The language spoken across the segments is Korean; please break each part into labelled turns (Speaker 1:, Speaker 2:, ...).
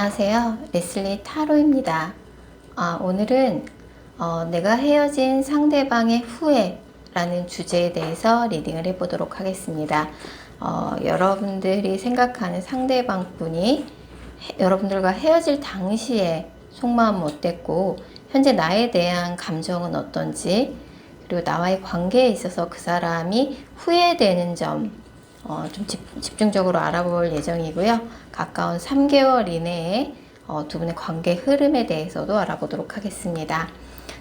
Speaker 1: 안녕하세요. 레슬리 타로입니다. 오늘은 내가 헤어진 상대방의 후회라는 주제에 대해서 리딩을 해보도록 하겠습니다. 여러분들이 생각하는 상대방 분이 여러분들과 헤어질 당시에 속마음은 어땠고 현재 나에 대한 감정은 어떤지, 그리고 나와의 관계에 있어서 그 사람이 후회되는 점 좀 집중적으로 알아볼 예정이고요. 가까운 3개월 이내에 두 분의 관계 흐름에 대해서도 알아보도록 하겠습니다.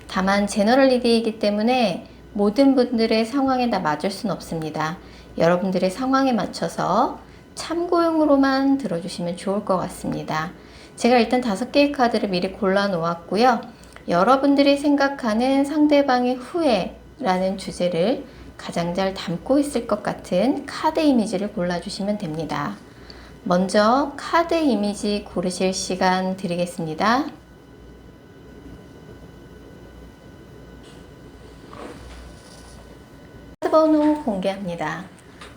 Speaker 1: 다만 제너럴 리딩이기 때문에 모든 분들의 상황에 다 맞을 수는 없습니다. 여러분들의 상황에 맞춰서 참고용으로만 들어주시면 좋을 것 같습니다. 제가 일단 5개의 카드를 미리 골라 놓았고요. 여러분들이 생각하는 상대방의 후회라는 주제를 가장 잘 담고 있을 것 같은 카드 이미지를 골라주시면 됩니다. 먼저 카드 이미지 고르실 시간 드리겠습니다. 카드 번호 공개합니다.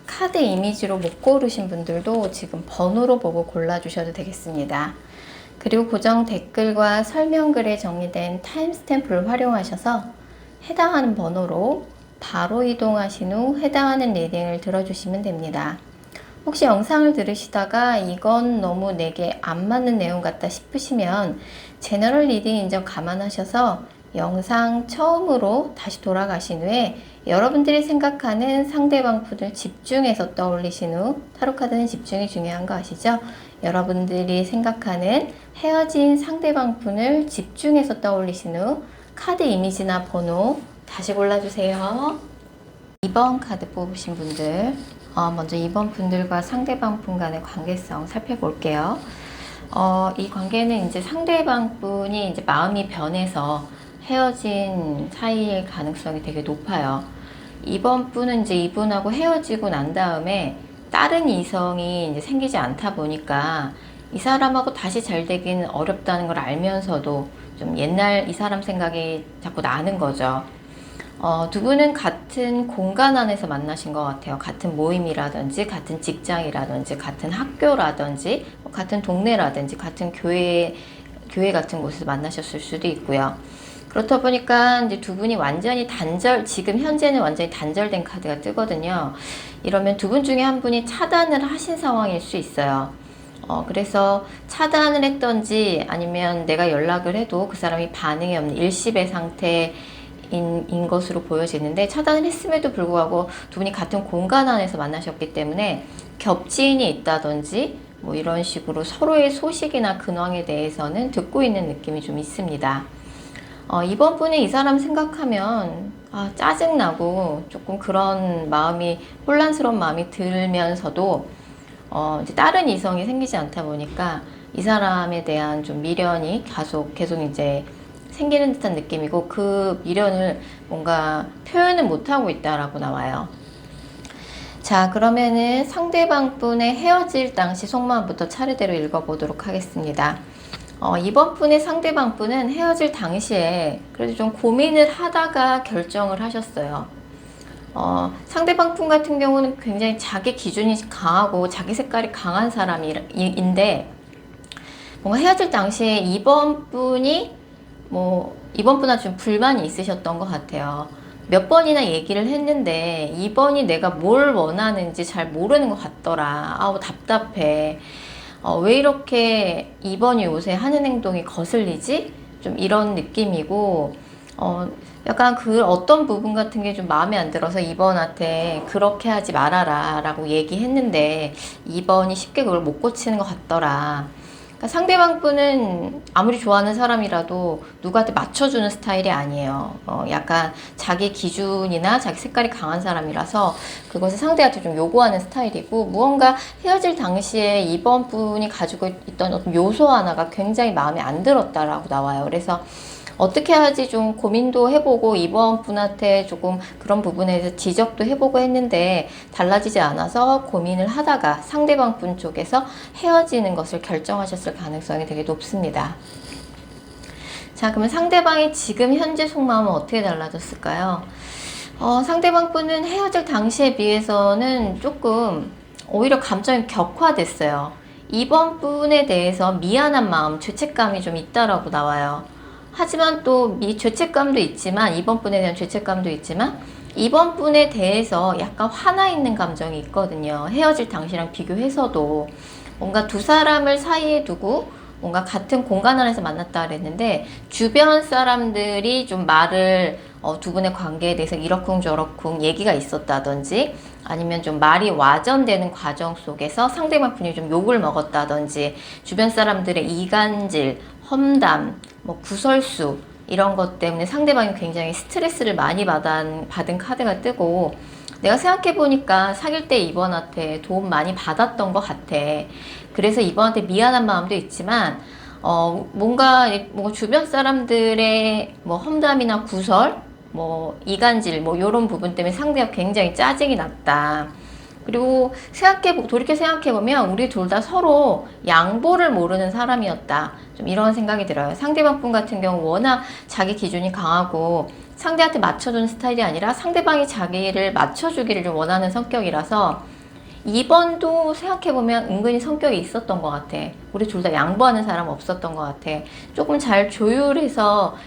Speaker 1: 카드 이미지로 못 고르신 분들도 지금 번호로 보고 골라주셔도 되겠습니다. 그리고 고정 댓글과 설명글에 정리된 타임스탬프를 활용하셔서 해당하는 번호로 바로 이동하신 후 해당하는 리딩을 들어주시면 됩니다. 혹시 영상을 들으시다가 이건 너무 내게 안 맞는 내용 같다 싶으시면 제너럴 리딩인 점 감안하셔서 영상 처음으로 다시 돌아가신 후에 여러분들이 생각하는 상대방 분을 집중해서 떠올리신 후, 타로카드는 집중이 중요한 거 아시죠? 여러분들이 생각하는 헤어진 상대방 분을 집중해서 떠올리신 후 카드 이미지나 번호 다시 골라주세요. 2번 카드 뽑으신 분들, 먼저 2번 분들과 상대방 분 간의 관계성 살펴볼게요. 이 관계는 이제 상대방 분이 이제 마음이 변해서 헤어진 사이일 가능성이 되게 높아요. 이번 분은 이제 이분하고 헤어지고 난 다음에 다른 이성이 이제 생기지 않다 보니까 이 사람하고 다시 잘 되기는 어렵다는 걸 알면서도 좀 옛날 이 사람 생각이 자꾸 나는 거죠. 두 분은 같은 공간 안에서 만나신 것 같아요. 같은 모임이라든지, 같은 직장이라든지, 같은 학교라든지, 같은 동네라든지, 같은 교회 같은 곳에서 만나셨을 수도 있고요. 그렇다 보니까 이제 두 분이 완전히 지금 현재는 완전히 단절된 카드가 뜨거든요. 이러면 두 분 중에 한 분이 차단을 하신 상황일 수 있어요. 그래서 차단을 했던지 아니면 내가 연락을 해도 그 사람이 반응이 없는 일시배 상태 인 것으로 보여지는데, 차단을 했음에도 불구하고 두 분이 같은 공간 안에서 만나셨기 때문에 겹지인이 있다든지 뭐 이런 식으로 서로의 소식이나 근황에 대해서는 듣고 있는 느낌이 좀 있습니다. 이번 분이 이 사람 생각하면 짜증나고 조금 그런 마음이, 혼란스러운 마음이 들면서도 이제 다른 이성이 생기지 않다 보니까 이 사람에 대한 좀 미련이 계속 이제 생기는 듯한 느낌이고, 그 미련을 뭔가 표현을 못하고 있다라고 나와요. 자, 그러면은 상대방 분의 헤어질 당시 속마음부터 차례대로 읽어보도록 하겠습니다. 이번 분의 상대방 분은 헤어질 당시에 그래도 좀 고민을 하다가 결정을 하셨어요. 상대방 분 같은 경우는 굉장히 자기 기준이 강하고 자기 색깔이 강한 사람인데, 뭔가 헤어질 당시에 이번 분이 이번 분한테 좀 불만이 있으셨던 것 같아요. 몇 번이나 얘기를 했는데 이번이 내가 뭘 원하는지 잘 모르는 것 같더라. 답답해. 왜 이렇게 이번이 요새 하는 행동이 거슬리지? 좀 이런 느낌이고, 약간 그 어떤 부분 같은 게 좀 마음에 안 들어서 이번한테 그렇게 하지 말아라 라고 얘기했는데 이번이 쉽게 그걸 못 고치는 것 같더라. 그러니까 상대방 분은 아무리 좋아하는 사람이라도 누구한테 맞춰주는 스타일이 아니에요. 약간 자기 기준이나 자기 색깔이 강한 사람이라서 그것을 상대한테 좀 요구하는 스타일이고, 무언가 헤어질 당시에 이번 분이 가지고 있던 어떤 요소 하나가 굉장히 마음에 안 들었다라고 나와요. 그래서 어떻게 하지 좀 고민도 해보고 이번 분한테 조금 그런 부분에 대해서 지적도 해보고 했는데 달라지지 않아서 고민을 하다가 상대방 분 쪽에서 헤어지는 것을 결정하셨을 가능성이 되게 높습니다. 자, 그러면 상대방의 지금 현재 속마음은 어떻게 달라졌을까요? 상대방 분은 헤어질 당시에 비해서는 조금 오히려 감정이 격화됐어요. 이번 분에 대해서 미안한 마음, 죄책감이 좀 있다라고 나와요. 하지만 또 죄책감도 있지만, 이번 분에 대한 죄책감도 있지만, 이번 분에 대해서 약간 화나 있는 감정이 있거든요. 헤어질 당시랑 비교해서도 뭔가 두 사람을 사이에 두고 뭔가 같은 공간 안에서 만났다 그랬는데, 주변 사람들이 좀 말을 두 분의 관계에 대해서 이러쿵저러쿵 얘기가 있었다든지, 아니면 좀 말이 와전되는 과정 속에서 상대방 분이 좀 욕을 먹었다든지, 주변 사람들의 이간질, 험담, 뭐 구설수 이런 것 때문에 상대방이 굉장히 스트레스를 많이 받은 카드가 뜨고, 내가 생각해보니까 사귈 때 이번한테 도움 많이 받았던 것 같아. 그래서 이번한테 미안한 마음도 있지만, 뭔가 주변 사람들의 뭐 험담이나 구설, 뭐 이간질, 뭐 이런 부분 때문에 상대가 굉장히 짜증이 났다. 그리고 돌이켜 생각해보면 우리 둘 다 서로 양보를 모르는 사람이었다. 좀 이런 생각이 들어요. 상대방 분 같은 경우 워낙 자기 기준이 강하고 상대한테 맞춰주는 스타일이 아니라 상대방이 자기를 맞춰주기를 좀 원하는 성격이라서, 이번도 생각해보면 은근히 성격이 있었던 것 같아. 우리 둘 다 양보하는 사람 없었던 것 같아. 조금 잘 조율해서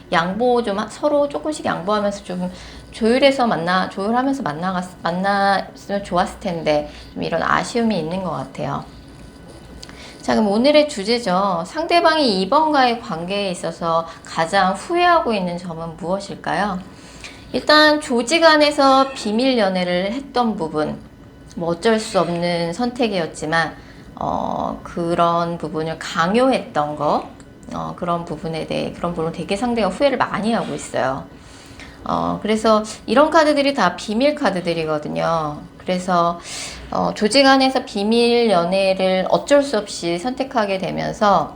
Speaker 1: 서로 조금씩 양보하면서 좀 조율하면서 만났으면 좋았을 텐데, 좀 이런 아쉬움이 있는 것 같아요. 자, 그럼 오늘의 주제죠. 상대방이 2번과의 관계에 있어서 가장 후회하고 있는 점은 무엇일까요? 일단 조직 안에서 비밀 연애를 했던 부분, 뭐 어쩔 수 없는 선택이었지만 그런 부분을 강요했던 거, 그런 부분을 되게 상대가 후회를 많이 하고 있어요. 그래서 이런 카드들이 다 비밀 카드들이거든요. 그래서 조직 안에서 비밀 연애를 어쩔 수 없이 선택하게 되면서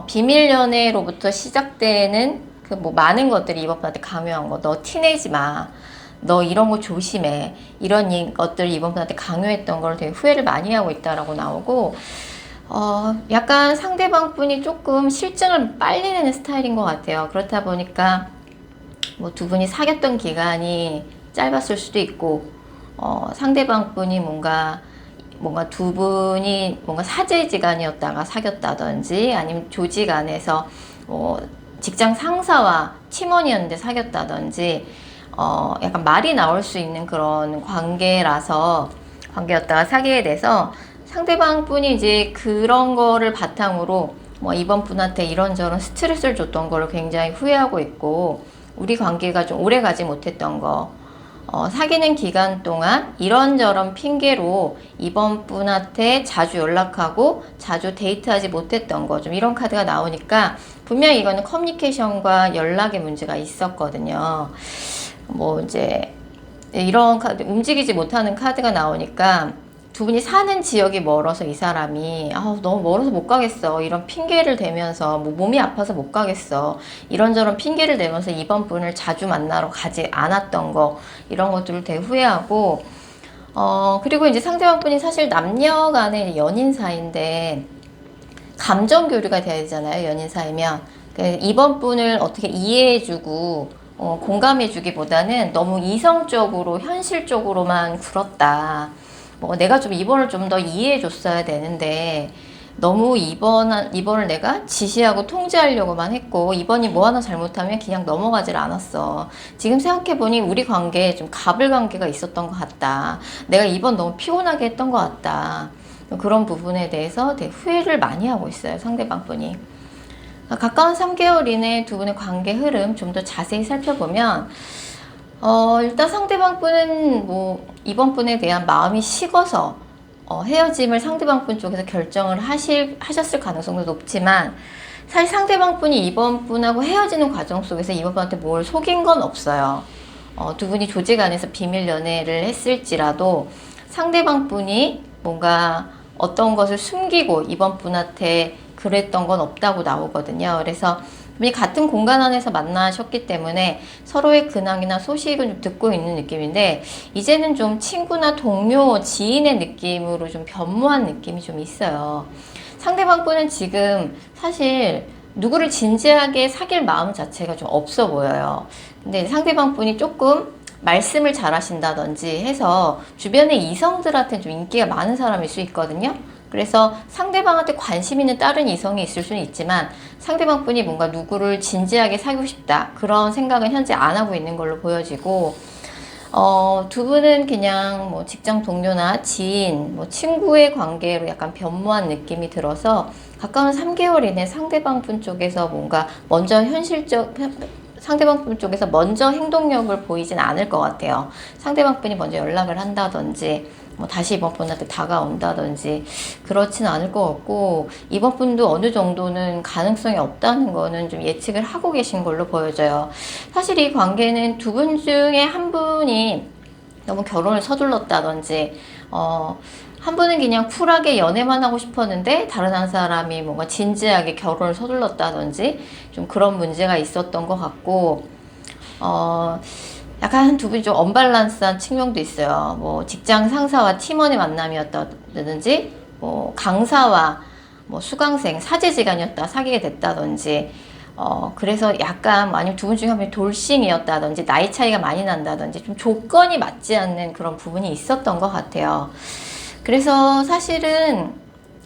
Speaker 1: 비밀 연애로부터 시작되는 그 뭐 많은 것들이 이번 분한테 강요한 거, 너 티내지 마, 너 이런 거 조심해, 이런 것들을 이번 분한테 강요했던 걸 되게 후회를 많이 하고 있다라고 나오고, 약간 상대방 분이 조금 실증을 빨리 내는 스타일인 것 같아요. 그렇다 보니까 뭐 두 분이 사귀었던 기간이 짧았을 수도 있고, 상대방 분이 뭔가 두 분이 뭔가 사제지간이었다가 사귀었다든지, 아니면 조직 안에서 직장 상사와 팀원이었는데 사귀었다든지, 약간 말이 나올 수 있는 그런 관계였다가 사귀게 돼서, 상대방 분이 이제 그런 거를 바탕으로 뭐 이번 분한테 이런저런 스트레스를 줬던 거를 굉장히 후회하고 있고, 우리 관계가 좀 오래 가지 못했던 거, 사귀는 기간 동안 이런저런 핑계로 이번 분한테 자주 연락하고 자주 데이트하지 못했던 거, 좀 이런 카드가 나오니까 분명히 이거는 커뮤니케이션과 연락의 문제가 있었거든요. 뭐 이제 이런 카드, 움직이지 못하는 카드가 나오니까 두 분이 사는 지역이 멀어서 이 사람이 너무 멀어서 못 가겠어, 이런 핑계를 대면서, 뭐 몸이 아파서 못 가겠어, 이런저런 핑계를 대면서 이번 분을 자주 만나러 가지 않았던 거, 이런 것들을 되게 후회하고, 그리고 이제 상대방 분이 사실 남녀 간의 연인 사이인데 감정 교류가 돼야 되잖아요, 연인 사이면. 이번 분을 어떻게 이해해주고 공감해주기보다는 너무 이성적으로 현실적으로만 굴었다. 뭐 내가 좀 이번을 좀 더 이해해 줬어야 되는데, 너무 이번을 내가 지시하고 통제하려고만 했고, 이번이 뭐 하나 잘못하면 그냥 넘어가질 않았어. 지금 생각해보니 우리 관계에 좀 가불관계가 있었던 것 같다. 내가 이번 너무 피곤하게 했던 것 같다. 그런 부분에 대해서 되게 후회를 많이 하고 있어요, 상대방 분이. 가까운 3개월 이내 두 분의 관계 흐름 좀 더 자세히 살펴보면, 일단 상대방 분은 뭐 이번 분에 대한 마음이 식어서 헤어짐을 상대방 분 쪽에서 결정을 하셨을 가능성도 높지만, 사실 상대방 분이 이번 분하고 헤어지는 과정 속에서 이번 분한테 뭘 속인 건 없어요. 두 분이 조직 안에서 비밀 연애를 했을지라도 상대방 분이 뭔가 어떤 것을 숨기고 이번 분한테 그랬던 건 없다고 나오거든요. 그래서 분이 같은 공간 안에서 만나셨기 때문에 서로의 근황이나 소식을 좀 듣고 있는 느낌인데, 이제는 좀 친구나 동료, 지인의 느낌으로 좀 변모한 느낌이 좀 있어요. 상대방 분은 지금 사실 누구를 진지하게 사귈 마음 자체가 좀 없어 보여요. 근데 상대방 분이 조금 말씀을 잘 하신다든지 해서 주변의 이성들한테 좀 인기가 많은 사람일 수 있거든요. 그래서 상대방한테 관심 있는 다른 이성이 있을 수는 있지만 상대방 분이 뭔가 누구를 진지하게 사귀고 싶다 그런 생각은 현재 안 하고 있는 걸로 보여지고, 두 분은 그냥 뭐 직장 동료나 지인, 뭐 친구의 관계로 약간 변모한 느낌이 들어서 가까운 3개월 이내 상대방 분 쪽에서 뭔가 먼저 상대방 분 쪽에서 먼저 행동력을 보이진 않을 것 같아요. 상대방 분이 먼저 연락을 한다든지 뭐 다시 이번 분한테 다가온다든지 그렇지는 않을 것 같고, 이번 분도 어느 정도는 가능성이 없다는 거는 좀 예측을 하고 계신 걸로 보여져요. 사실 이 관계는 두 분 중에 한 분이 너무 결혼을 서둘렀다든지, 한 분은 그냥 쿨하게 연애만 하고 싶었는데 다른 한 사람이 뭔가 진지하게 결혼을 서둘렀다든지 좀 그런 문제가 있었던 것 같고, 약간 두 분이 좀 언밸런스한 측면도 있어요. 뭐 직장 상사와 팀원의 만남이었다든지, 뭐 강사와 뭐 수강생, 사제지간이었다 사귀게 됐다든지, 그래서 약간 아니면 두 분 중에 한 분이 돌싱이었다든지 나이 차이가 많이 난다든지 좀 조건이 맞지 않는 그런 부분이 있었던 것 같아요. 그래서 사실은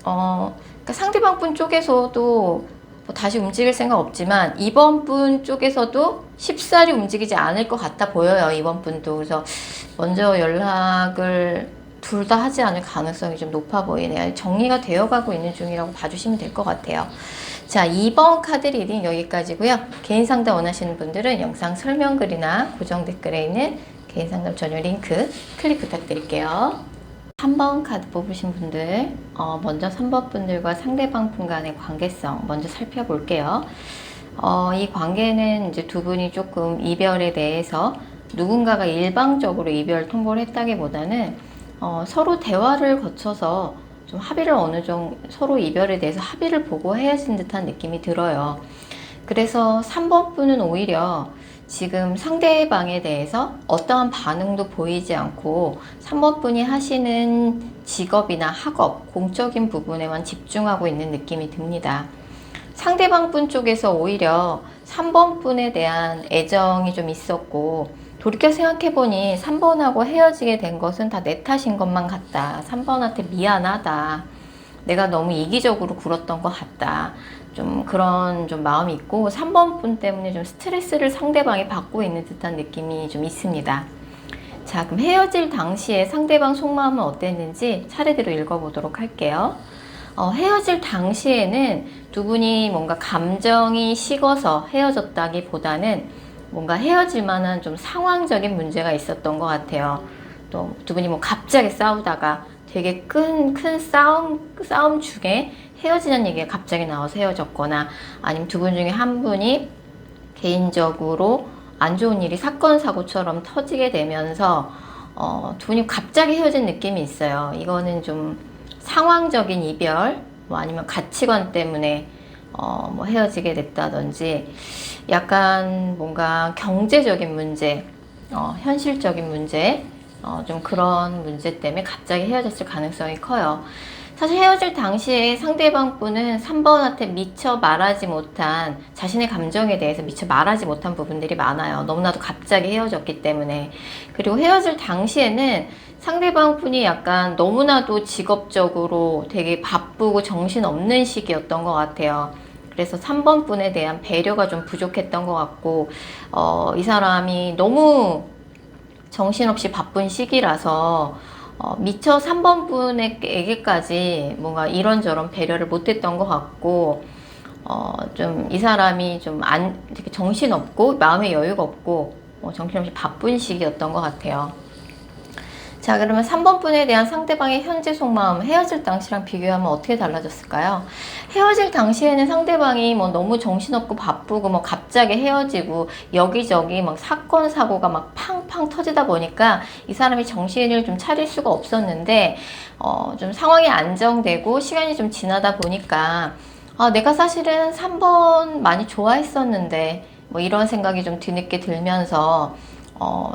Speaker 1: 그러니까 상대방 분 쪽에서도 뭐 다시 움직일 생각 없지만 이번 분 쪽에서도 쉽사리 움직이지 않을 것 같아 보여요. 이번 분도. 그래서 먼저 연락을 둘 다 하지 않을 가능성이 좀 높아 보이네요. 정리가 되어가고 있는 중이라고 봐주시면 될 것 같아요. 자, 2번 카드 리딩 여기까지고요. 개인 상담 원하시는 분들은 영상 설명글이나 고정 댓글에 있는 개인 상담 전용 링크 클릭 부탁드릴게요. 3번 카드 뽑으신 분들, 먼저 3번 분들과 상대방 분 간의 관계성 먼저 살펴볼게요. 이 관계는 이제 두 분이 조금 이별에 대해서 누군가가 일방적으로 이별 통보를 했다기보다는 서로 대화를 거쳐서 좀 합의를 어느 정도 서로 이별에 대해서 합의를 보고 헤어진 듯한 느낌이 들어요. 그래서 3번 분은 오히려 지금 상대방에 대해서 어떠한 반응도 보이지 않고 3번 분이 하시는 직업이나 학업, 공적인 부분에만 집중하고 있는 느낌이 듭니다. 상대방 분 쪽에서 오히려 3번 분에 대한 애정이 좀 있었고, 돌이켜 생각해보니 3번하고 헤어지게 된 것은 다 내 탓인 것만 같다. 3번한테 미안하다. 내가 너무 이기적으로 굴었던 것 같다. 좀 그런 좀 마음이 있고 3번 분 때문에 좀 스트레스를 상대방이 받고 있는 듯한 느낌이 좀 있습니다. 자, 그럼 헤어질 당시에 상대방 속마음은 어땠는지 차례대로 읽어보도록 할게요. 헤어질 당시에는 두 분이 뭔가 감정이 식어서 헤어졌다기보다는 뭔가 헤어질 만한 좀 상황적인 문제가 있었던 것 같아요. 또 두 분이 뭐 갑자기 싸우다가 되게 큰 싸움 중에 헤어지자는 얘기가 갑자기 나와서 헤어졌거나, 아니면 두 분 중에 한 분이 개인적으로 안 좋은 일이 사건 사고처럼 터지게 되면서 두 분이 갑자기 헤어진 느낌이 있어요. 이거는 좀 상황적인 이별, 뭐 아니면 가치관 때문에 뭐 헤어지게 됐다든지, 약간 뭔가 경제적인 문제, 현실적인 문제, 좀 그런 문제 때문에 갑자기 헤어졌을 가능성이 커요. 사실 헤어질 당시에 상대방 분은 3번한테 미처 말하지 못한, 자신의 감정에 대해서 미처 말하지 못한 부분들이 많아요. 너무나도 갑자기 헤어졌기 때문에. 그리고 헤어질 당시에는 상대방 분이 약간 너무나도 직업적으로 되게 바쁘고 정신없는 시기였던 것 같아요. 그래서 3번 분에 대한 배려가 좀 부족했던 것 같고, 이 사람이 너무 정신없이 바쁜 시기라서 미처 3번 분에게까지 뭔가 이런저런 배려를 못했던 것 같고, 좀 이 사람이 좀 되게 정신없고 마음의 여유가 없고 정신없이 바쁜 시기였던 것 같아요. 자, 그러면 3번 분에 대한 상대방의 현재 속마음, 헤어질 당시랑 비교하면 어떻게 달라졌을까요? 헤어질 당시에는 상대방이 뭐 너무 정신없고 바쁘고 뭐 갑자기 헤어지고 여기저기 막 사건 사고가 막 팡팡 터지다 보니까 이 사람이 정신을 좀 차릴 수가 없었는데, 좀 상황이 안정되고 시간이 좀 지나다 보니까 내가 사실은 3번 많이 좋아했었는데 뭐 이런 생각이 좀 뒤늦게 들면서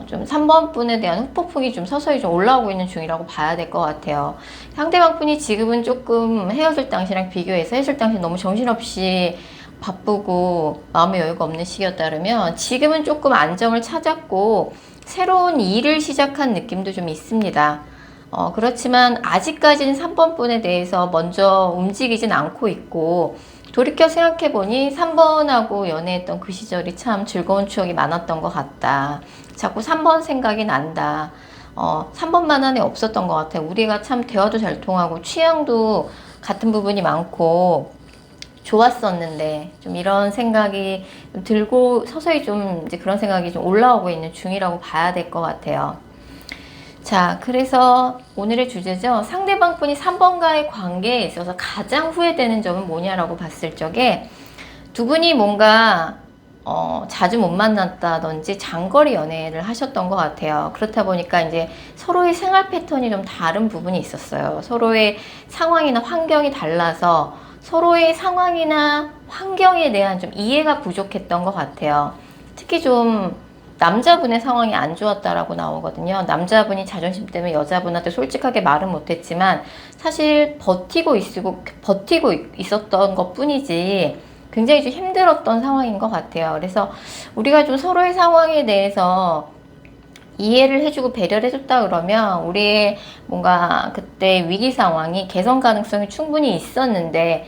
Speaker 1: 좀 3번 분에 대한 후폭풍이 좀 서서히 좀 올라오고 있는 중이라고 봐야 될 것 같아요. 상대방 분이 지금은 조금 헤어질 당시랑 비교해서 헤어질 당시 너무 정신없이 바쁘고 마음의 여유가 없는 시기였다면, 지금은 조금 안정을 찾았고 새로운 일을 시작한 느낌도 좀 있습니다. 그렇지만 아직까지는 3번 분에 대해서 먼저 움직이진 않고 있고, 돌이켜 생각해보니 3번하고 연애했던 그 시절이 참 즐거운 추억이 많았던 것 같다. 자꾸 3번 생각이 난다. 3번만 안에 없었던 것 같아. 우리가 참 대화도 잘 통하고 취향도 같은 부분이 많고 좋았었는데, 좀 이런 생각이 좀 들고 서서히 좀 이제 그런 생각이 좀 올라오고 있는 중이라고 봐야 될 것 같아요. 자, 그래서 오늘의 주제죠. 상대방 분이 3번과의 관계에 있어서 가장 후회되는 점은 뭐냐라고 봤을 적에, 두 분이 뭔가 자주 못 만났다든지 장거리 연애를 하셨던 것 같아요. 그렇다 보니까 이제 서로의 생활 패턴이 좀 다른 부분이 있었어요. 서로의 상황이나 환경이 달라서 서로의 상황이나 환경에 대한 좀 이해가 부족했던 것 같아요. 특히 좀 남자분의 상황이 안 좋았다라고 나오거든요. 남자분이 자존심 때문에 여자분한테 솔직하게 말은 못했지만 사실 버티고 있었던 것 뿐이지 굉장히 좀 힘들었던 상황인 것 같아요. 그래서 우리가 좀 서로의 상황에 대해서 이해를 해주고 배려를 해줬다 그러면 우리의 뭔가 그때 위기 상황이 개선 가능성이 충분히 있었는데,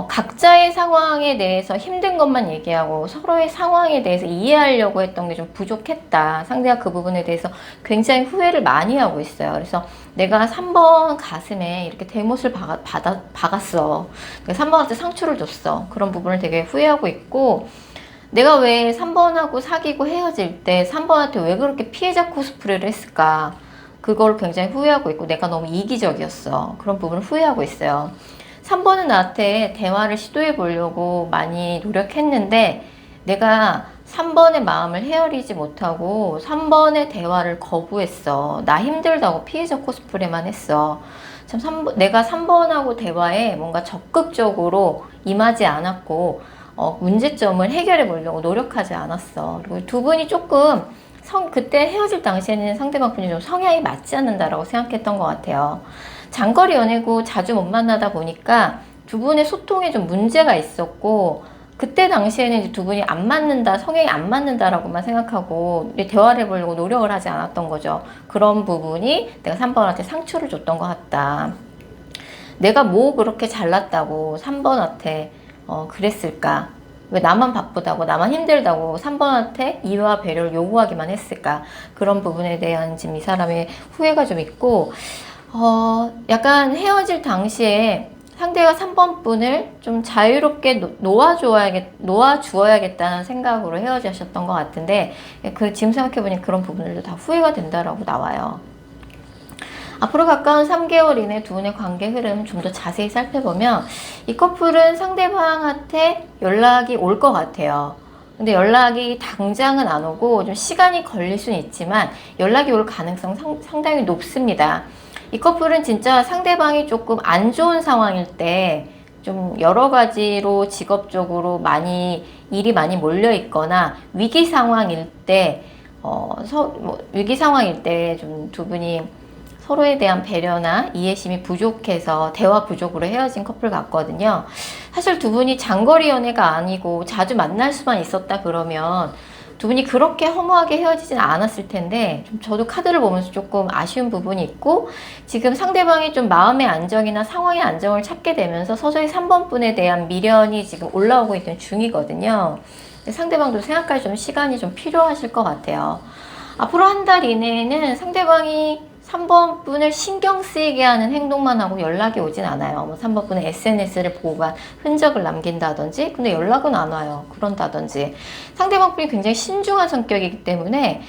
Speaker 1: 각자의 상황에 대해서 힘든 것만 얘기하고 서로의 상황에 대해서 이해하려고 했던 게 좀 부족했다. 상대가 그 부분에 대해서 굉장히 후회를 많이 하고 있어요. 그래서 내가 3번 가슴에 이렇게 대못을 박았어. 3번한테 상처를 줬어. 그런 부분을 되게 후회하고 있고, 내가 왜 3번하고 사귀고 헤어질 때 3번한테 왜 그렇게 피해자 코스프레를 했을까? 그걸 굉장히 후회하고 있고, 내가 너무 이기적이었어. 그런 부분을 후회하고 있어요. 3번은 나한테 대화를 시도해 보려고 많이 노력했는데, 내가 3번의 마음을 헤아리지 못하고 3번의 대화를 거부했어. 나 힘들다고 피해자 코스프레만 했어. 참 내가 3번하고 대화에 뭔가 적극적으로 임하지 않았고, 문제점을 해결해 보려고 노력하지 않았어. 그리고 두 분이 조금 그때 헤어질 당시에는 상대방 분이 좀 성향이 맞지 않는다라고 생각했던 것 같아요. 장거리 연애고 자주 못 만나다 보니까 두 분의 소통에 좀 문제가 있었고, 그때 당시에는 이제 두 분이 안 맞는다, 성향이 안 맞는다라고만 생각하고 대화를 해보려고 노력을 하지 않았던 거죠. 그런 부분이 내가 3번한테 상처를 줬던 것 같다. 내가 뭐 그렇게 잘났다고 3번한테 그랬을까? 왜 나만 바쁘다고, 나만 힘들다고 3번한테 이해와 배려를 요구하기만 했을까? 그런 부분에 대한 지금 이 사람의 후회가 좀 있고, 약간 헤어질 당시에 상대가 3번 분을 좀 자유롭게 놓아주어야겠다는 생각으로 헤어지셨던 것 같은데, 지금 생각해보니 그런 부분들도 다 후회가 된다라고 나와요. 앞으로 가까운 3개월 이내 두 분의 관계 흐름 좀 더 자세히 살펴보면, 이 커플은 상대방한테 연락이 올 것 같아요. 근데 연락이 당장은 안 오고 좀 시간이 걸릴 수는 있지만 연락이 올 가능성 상당히 높습니다. 이 커플은 진짜 상대방이 조금 안 좋은 상황일 때, 좀 여러 가지로 직업적으로 일이 많이 몰려 있거나 위기 상황일 때, 위기 상황일 때 좀 두 분이 서로에 대한 배려나 이해심이 부족해서 대화 부족으로 헤어진 커플 같거든요. 사실 두 분이 장거리 연애가 아니고 자주 만날 수만 있었다 그러면 두 분이 그렇게 허무하게 헤어지진 않았을 텐데, 좀 저도 카드를 보면서 조금 아쉬운 부분이 있고, 지금 상대방이 좀 마음의 안정이나 상황의 안정을 찾게 되면서 서서히 3번 분에 대한 미련이 지금 올라오고 있는 중이거든요. 상대방도 생각할 좀 시간이 좀 필요하실 것 같아요. 앞으로 한 달 이내에는 상대방이 3번 분을 신경 쓰이게 하는 행동만 하고 연락이 오진 않아요. 뭐 3번 분의 SNS를 보고간 흔적을 남긴다든지, 근데 연락은 안 와요. 그런다든지. 상대방 분이 굉장히 신중한 성격이기 때문에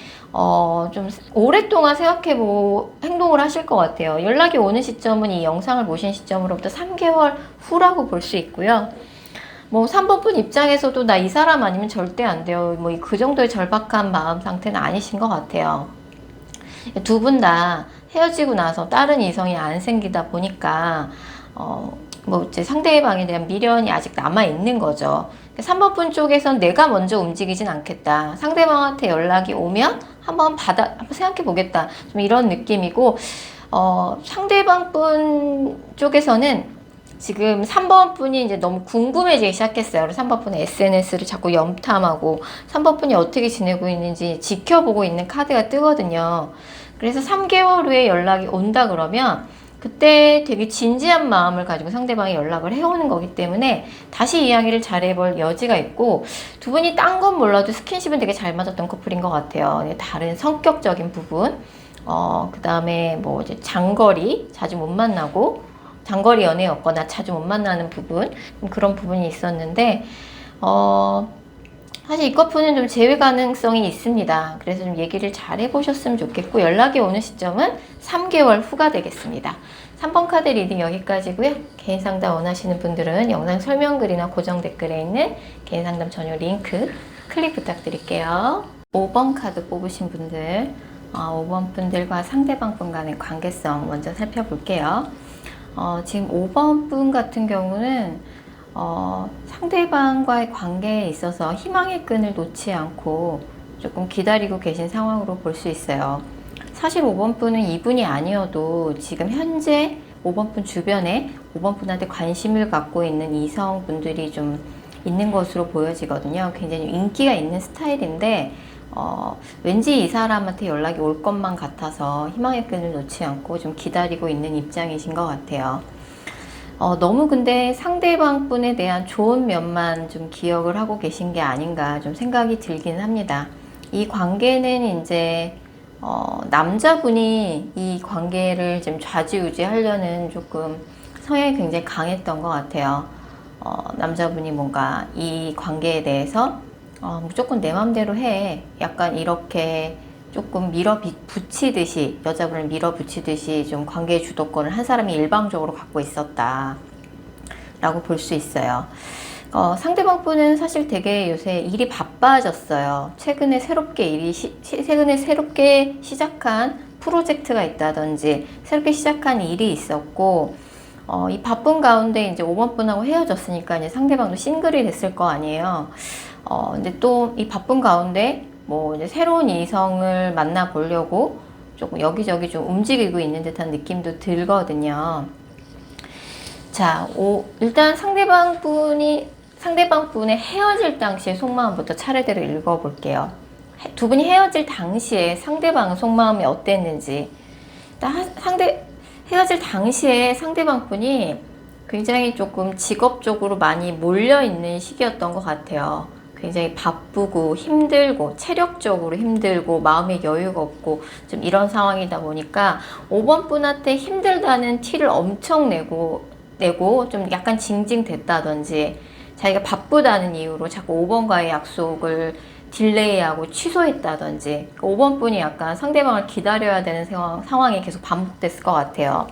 Speaker 1: 좀 오랫동안 생각해보고 행동을 하실 것 같아요. 연락이 오는 시점은 이 영상을 보신 시점으로부터 3개월 후라고 볼 수 있고요. 뭐 3번 분 입장에서도 나 이 사람 아니면 절대 안 돼요. 뭐 그 정도의 절박한 마음 상태는 아니신 것 같아요. 두 분 다 헤어지고 나서 다른 이성이 안 생기다 보니까 뭐 이제 상대방에 대한 미련이 아직 남아 있는 거죠. 3번 분 쪽에선 내가 먼저 움직이진 않겠다. 상대방한테 연락이 오면 한번 생각해 보겠다. 좀 이런 느낌이고, 상대방 분 쪽에서는 지금 3번 분이 이제 너무 궁금해지기 시작했어요. 그래서 3번 분의 SNS를 자꾸 염탐하고 3번 분이 어떻게 지내고 있는지 지켜보고 있는 카드가 뜨거든요. 그래서 3개월 후에 연락이 온다 그러면 그때 되게 진지한 마음을 가지고 상대방이 연락을 해오는 거기 때문에 다시 이야기를 잘해볼 여지가 있고, 두 분이 딴 건 몰라도 스킨십은 되게 잘 맞았던 커플인 것 같아요. 다른 성격적인 부분, 그 다음에 뭐 이제 장거리, 자주 못 만나고, 장거리 연애였거나 자주 못 만나는 부분, 그런 부분이 있었는데, 사실 이 커플은 좀 제외 가능성이 있습니다. 그래서 좀 얘기를 잘 해보셨으면 좋겠고, 연락이 오는 시점은 3개월 후가 되겠습니다. 3번 카드 리딩 여기까지고요. 개인 상담 원하시는 분들은 영상 설명글이나 고정 댓글에 있는 개인 상담 전용 링크 클릭 부탁드릴게요. 5번 카드 뽑으신 분들, 5번 분들과 상대방 분 간의 관계성 먼저 살펴볼게요. 지금 5번 분 같은 경우는 상대방과의 관계에 있어서 희망의 끈을 놓지 않고 조금 기다리고 계신 상황으로 볼 수 있어요. 사실 5번 분은 이분이 아니어도 지금 현재 5번 분 주변에 5번 분한테 관심을 갖고 있는 이성분들이 좀 있는 것으로 보여지거든요. 굉장히 인기가 있는 스타일인데 왠지 이 사람한테 연락이 올 것만 같아서 희망의 끈을 놓지 않고 좀 기다리고 있는 입장이신 것 같아요. 너무 근데 상대방 분에 대한 좋은 면만 좀 기억을 하고 계신 게 아닌가 좀 생각이 들기는 합니다. 이 관계는 이제 남자분이 이 관계를 좀 좌지우지 하려는 조금 성향이 굉장히 강했던 것 같아요. 남자분이 뭔가 이 관계에 대해서 무조건 내 맘대로 해, 약간 이렇게 조금 밀어붙이듯이, 여자분을 밀어붙이듯이 좀 관계의 주도권을 한 사람이 일방적으로 갖고 있었다 라고 볼 수 있어요. 상대방 분은 사실 되게 요새 일이 바빠졌어요. 최근에 새롭게 시작한 프로젝트가 있다든지 새롭게 시작한 일이 있었고, 이 바쁜 가운데 이제 5번 분하고 헤어졌으니까 이제 상대방도 싱글이 됐을 거 아니에요. 근데 또 이 바쁜 가운데 뭐 이제 새로운 이성을 만나 보려고 조금 여기저기 좀 움직이고 있는 듯한 느낌도 들거든요. 자, 일단 상대방 분의 헤어질 당시의 속마음부터 차례대로 읽어볼게요. 두 분이 헤어질 당시에 상대방의 속마음이 어땠는지. 헤어질 당시에 상대방 분이 굉장히 조금 직업적으로 많이 몰려있는 시기였던 것 같아요. 굉장히 바쁘고 힘들고 체력적으로 힘들고 마음의 여유가 없고 좀 이런 상황이다 보니까 5번 분한테 힘들다는 티를 엄청 내고 좀 약간 징징댔다든지, 자기가 바쁘다는 이유로 자꾸 5번과의 약속을 딜레이하고 취소했다든지, 5번 분이 약간 상대방을 기다려야 되는 상황이 계속 반복됐을 것 같아요.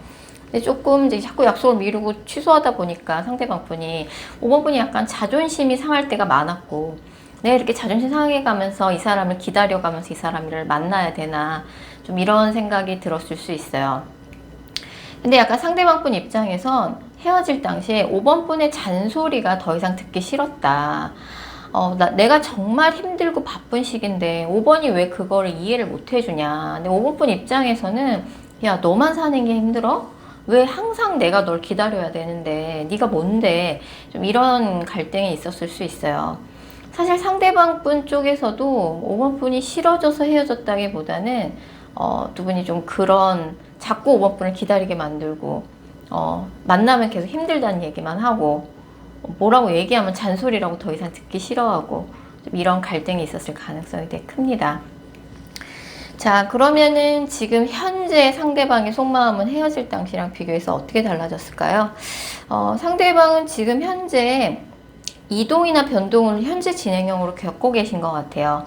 Speaker 1: 근데 조금 이제 자꾸 약속을 미루고 취소하다 보니까 상대방 분이 5번 분이 약간 자존심이 상할 때가 많았고, 내가 이렇게 자존심 상해가면서 이 사람을 기다려가면서 이 사람을 만나야 되나 좀 이런 생각이 들었을 수 있어요. 근데 약간 상대방 분 입장에선 헤어질 당시에 5번 분의 잔소리가 더 이상 듣기 싫었다. 내가 정말 힘들고 바쁜 시기인데 5번이 왜 그거를 이해를 못 해주냐. 근데 5번 분 입장에서는 야, 너만 사는 게 힘들어? 왜 항상 내가 널 기다려야 되는데 네가 뭔데, 좀 이런 갈등이 있었을 수 있어요. 사실 상대방 분 쪽에서도 5번 분이 싫어져서 헤어졌다기보다는 두 분이 좀 그런 자꾸 5번 분을 기다리게 만들고 만나면 계속 힘들다는 얘기만 하고 뭐라고 얘기하면 잔소리라고 더 이상 듣기 싫어하고 좀 이런 갈등이 있었을 가능성이 되게 큽니다. 자, 그러면은 지금 현재 상대방의 속마음은 헤어질 당시랑 비교해서 어떻게 달라졌을까요? 상대방은 지금 현재 이동이나 변동을 현재 진행형으로 겪고 계신 것 같아요.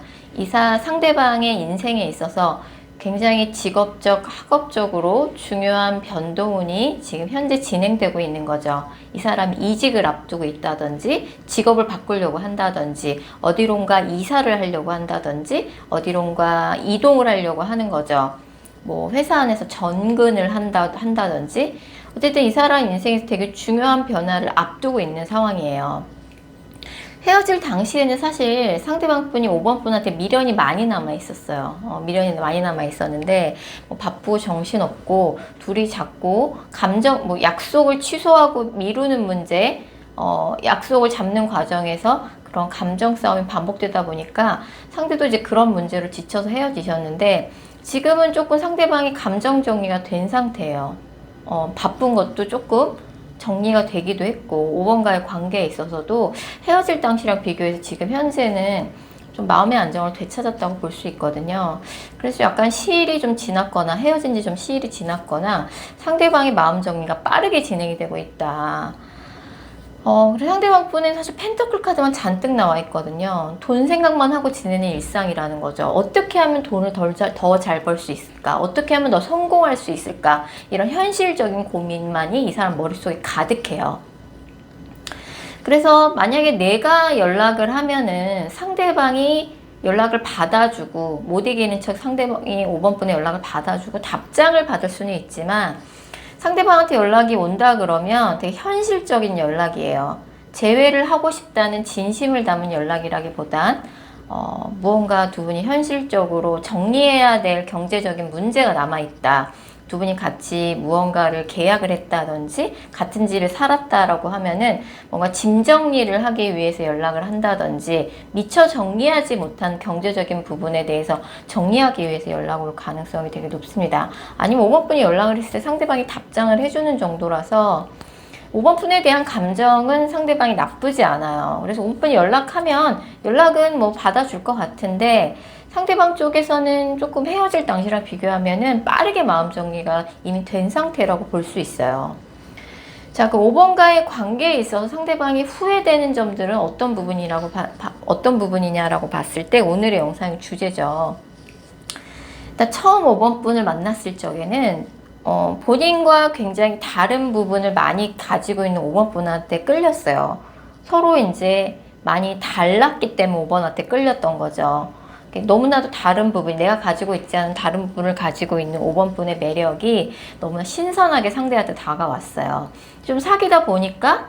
Speaker 1: 상대방의 인생에 있어서 굉장히 직업적, 학업적으로 중요한 변동운이 지금 현재 진행되고 있는 거죠. 이 사람이 이직을 앞두고 있다든지, 직업을 바꾸려고 한다든지, 어디론가 이사를 하려고 한다든지, 어디론가 이동을 하려고 하는 거죠. 뭐 회사 안에서 전근을 한다든지, 어쨌든 이 사람 인생에서 되게 중요한 변화를 앞두고 있는 상황이에요. 헤어질 당시에는 사실 상대방 분이 5번 분한테 미련이 많이 남아 있었어요. 미련이 많이 남아 있었는데 뭐 바쁘고 정신없고 둘이 자꾸 약속을 취소하고 미루는 문제, 약속을 잡는 과정에서 그런 감정 싸움이 반복되다 보니까 상대도 이제 그런 문제로 지쳐서 헤어지셨는데, 지금은 조금 상대방이 감정 정리가 된 상태예요. 바쁜 것도 조금 정리가 되기도 했고 5번과의 관계에 있어서도 헤어질 당시랑 비교해서 지금 현재는 좀 마음의 안정을 되찾았다고 볼 수 있거든요. 그래서 약간 시일이 좀 지났거나 헤어진 지 좀 시일이 지났거나 상대방의 마음 정리가 빠르게 진행이 되고 있다. 그래서 상대방 분은 사실 펜터클 카드만 잔뜩 나와 있거든요. 돈 생각만 하고 지내는 일상이라는 거죠. 어떻게 하면 돈을 더 잘 벌 수 있을까? 어떻게 하면 더 성공할 수 있을까? 이런 현실적인 고민만이 이 사람 머릿속에 가득해요. 그래서 만약에 내가 연락을 하면은 상대방이 연락을 받아주고 못 이기는 척 상대방이 5번 분의 연락을 받아주고 답장을 받을 수는 있지만 상대방한테 연락이 온다 그러면 되게 현실적인 연락이에요. 재회를 하고 싶다는 진심을 담은 연락이라기보단 무언가 두 분이 현실적으로 정리해야 될 경제적인 문제가 남아있다. 두 분이 같이 무언가를 계약을 했다든지 같은 집에 살았다라고 하면은 뭔가 짐 정리를 하기 위해서 연락을 한다든지 미처 정리하지 못한 경제적인 부분에 대해서 정리하기 위해서 연락 올 가능성이 되게 높습니다. 아니면 5번 분이 연락을 했을 때 상대방이 답장을 해주는 정도라서 5번 분에 대한 감정은 상대방이 나쁘지 않아요. 그래서 5번 분이 연락하면 연락은 뭐 받아줄 것 같은데 상대방 쪽에서는 조금 헤어질 당시랑 비교하면은 빠르게 마음 정리가 이미 된 상태라고 볼 수 있어요. 자, 그 5번과의 관계에 있어서 상대방이 후회되는 점들은 어떤 부분이냐라고 봤을 때 오늘의 영상의 주제죠. 일단 처음 5번 분을 만났을 적에는 본인과 굉장히 다른 부분을 많이 가지고 있는 5번 분한테 끌렸어요. 서로 이제 많이 달랐기 때문에 5번한테 끌렸던 거죠. 너무나도 다른 부분, 내가 가지고 있지 않은 다른 부분을 가지고 있는 5번 분의 매력이 너무나 신선하게 상대한테 다가왔어요. 좀 사귀다 보니까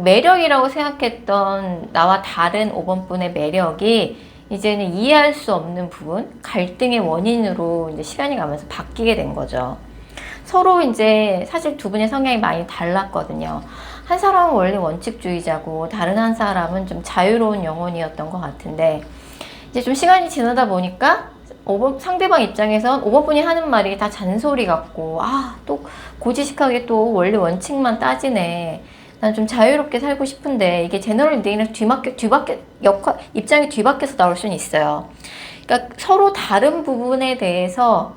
Speaker 1: 매력이라고 생각했던 나와 다른 5번 분의 매력이 이제는 이해할 수 없는 부분, 갈등의 원인으로 이제 시간이 가면서 바뀌게 된 거죠. 서로 이제 사실 두 분의 성향이 많이 달랐거든요. 한 사람은 원래 원칙주의자고 다른 한 사람은 좀 자유로운 영혼이었던 것 같은데 이제 좀 시간이 지나다 보니까 상대방 입장에선 5번 분이 하는 말이 다 잔소리 같고 또 고지식하게 또 원래 원칙만 따지네. 난 좀 자유롭게 살고 싶은데 이게 제너럴 리딩이랑 입장이 뒤바뀌어서 나올 수는 있어요. 그러니까 서로 다른 부분에 대해서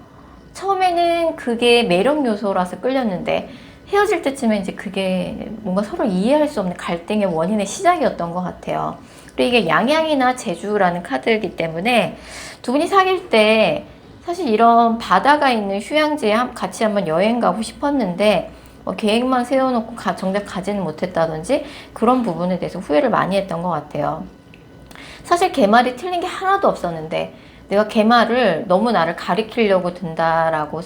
Speaker 1: 처음에는 그게 매력 요소라서 끌렸는데 헤어질 때쯤에 이제 그게 뭔가 서로 이해할 수 없는 갈등의 원인의 시작이었던 것 같아요. 그리고 이게 양양이나 제주라는 카드이기 때문에 두 분이 사귈 때 사실 이런 바다가 있는 휴양지에 같이 한번 여행 가고 싶었는데 계획만 세워놓고 정작 가지는 못했다든지 그런 부분에 대해서 후회를 많이 했던 것 같아요. 사실 걔 말이 틀린 게 하나도 없었는데 내가 걔 말을 너무 나를 가리키려고 든다라고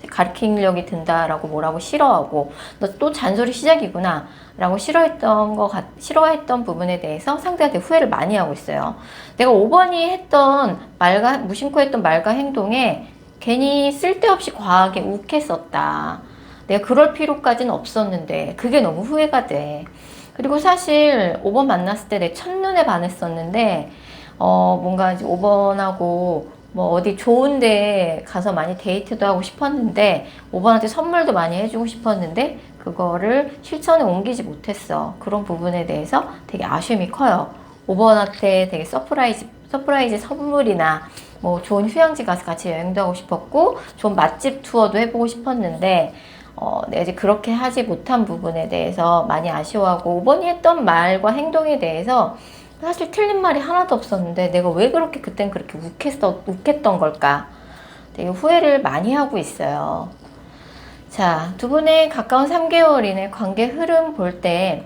Speaker 1: 가리키려고 든다라고 뭐라고 싫어하고 너 또 잔소리 시작이구나 라고 싫어했던 부분에 대해서 상대한테 후회를 많이 하고 있어요. 내가 5번이 했던 무심코 했던 말과 행동에 괜히 쓸데없이 과하게 욱했었다. 내가 그럴 필요까지는 없었는데 그게 너무 후회가 돼. 그리고 사실 5번 만났을 때 내 첫눈에 반했었는데 뭔가 이제 5번하고 뭐 어디 좋은 데 가서 많이 데이트도 하고 싶었는데 5번한테 선물도 많이 해주고 싶었는데 그거를 실천에 옮기지 못했어. 그런 부분에 대해서 되게 아쉬움이 커요. 5번한테 되게 서프라이즈 선물이나 뭐 좋은 휴양지 가서 같이 여행도 하고 싶었고 좋은 맛집 투어도 해보고 싶었는데 내가 이제 그렇게 하지 못한 부분에 대해서 많이 아쉬워하고 5번이 했던 말과 행동에 대해서 사실 틀린 말이 하나도 없었는데 내가 왜 그땐 그렇게 욱했던 걸까? 되게 후회를 많이 하고 있어요. 자, 두 분의 가까운 3개월 이내 관계 흐름 볼 때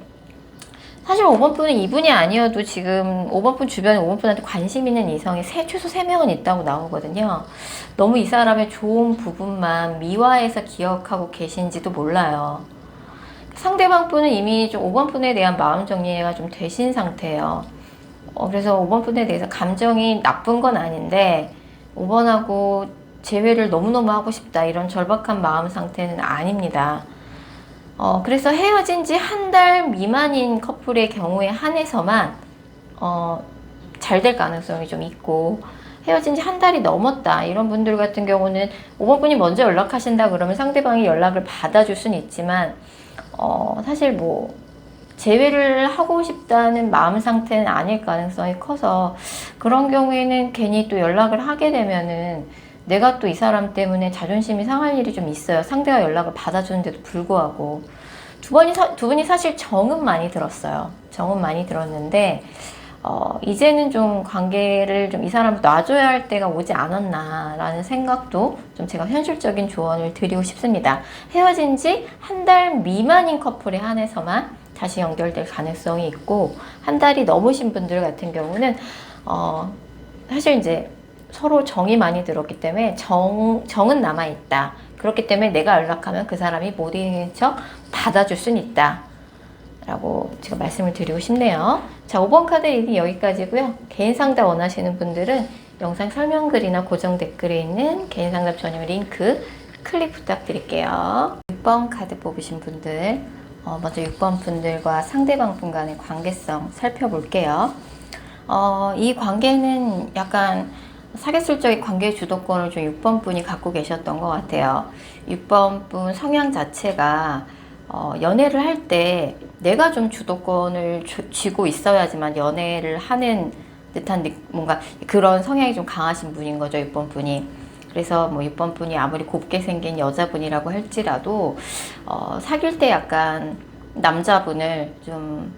Speaker 1: 사실 5번 분은 이분이 아니어도 지금 5번 분 주변에 5번 분한테 관심 있는 이성이 최소 3명은 있다고 나오거든요. 너무 이 사람의 좋은 부분만 미화해서 기억하고 계신지도 몰라요. 상대방 분은 이미 좀 5번 분에 대한 마음 정리가 좀 되신 상태예요. 그래서 5번 분에 대해서 감정이 나쁜 건 아닌데 5번하고 재회를 너무너무 하고 싶다 이런 절박한 마음 상태는 아닙니다. 그래서 헤어진 지 한 달 미만인 커플의 경우에 한해서만 잘 될 가능성이 좀 있고 헤어진 지 한 달이 넘었다. 이런 분들 같은 경우는 5번 분이 먼저 연락하신다 그러면 상대방이 연락을 받아줄 수는 있지만 사실 뭐 재회를 하고 싶다는 마음 상태는 아닐 가능성이 커서 그런 경우에는 괜히 또 연락을 하게 되면은 내가 또 이 사람 때문에 자존심이 상할 일이 좀 있어요. 상대가 연락을 받아주는데도 불구하고 두 분이 사실 정은 많이 들었어요. 정은 많이 들었는데 이제는 좀 관계를 좀 이 사람을 놔줘야 할 때가 오지 않았나라는 생각도 좀 제가 현실적인 조언을 드리고 싶습니다. 헤어진 지 한 달 미만인 커플에 한해서만 다시 연결될 가능성이 있고 한 달이 넘으신 분들 같은 경우는 사실 이제 서로 정이 많이 들었기 때문에 정은 남아있다. 그렇기 때문에 내가 연락하면 그 사람이 못 이기는 척 받아줄 수는 있다. 라고 제가 말씀을 드리고 싶네요. 자, 5번 카드 리딩 여기까지고요. 개인 상담 원하시는 분들은 영상 설명글이나 고정 댓글에 있는 개인 상담 전용 링크 클릭 부탁드릴게요. 6번 카드 뽑으신 분들, 먼저 6번 분들과 상대방 분 간의 관계성 살펴볼게요. 이 관계는 약간 사교술적인 관계 주도권을 좀 6번 분이 갖고 계셨던 것 같아요. 6번 분 성향 자체가 연애를 할 때 내가 좀 주도권을 쥐고 있어야지만 연애를 하는 듯한 뭔가 그런 성향이 좀 강하신 분인 거죠, 6번 분이. 그래서 뭐 6번 분이 아무리 곱게 생긴 여자분이라고 할지라도 사귈 때 약간 남자분을 좀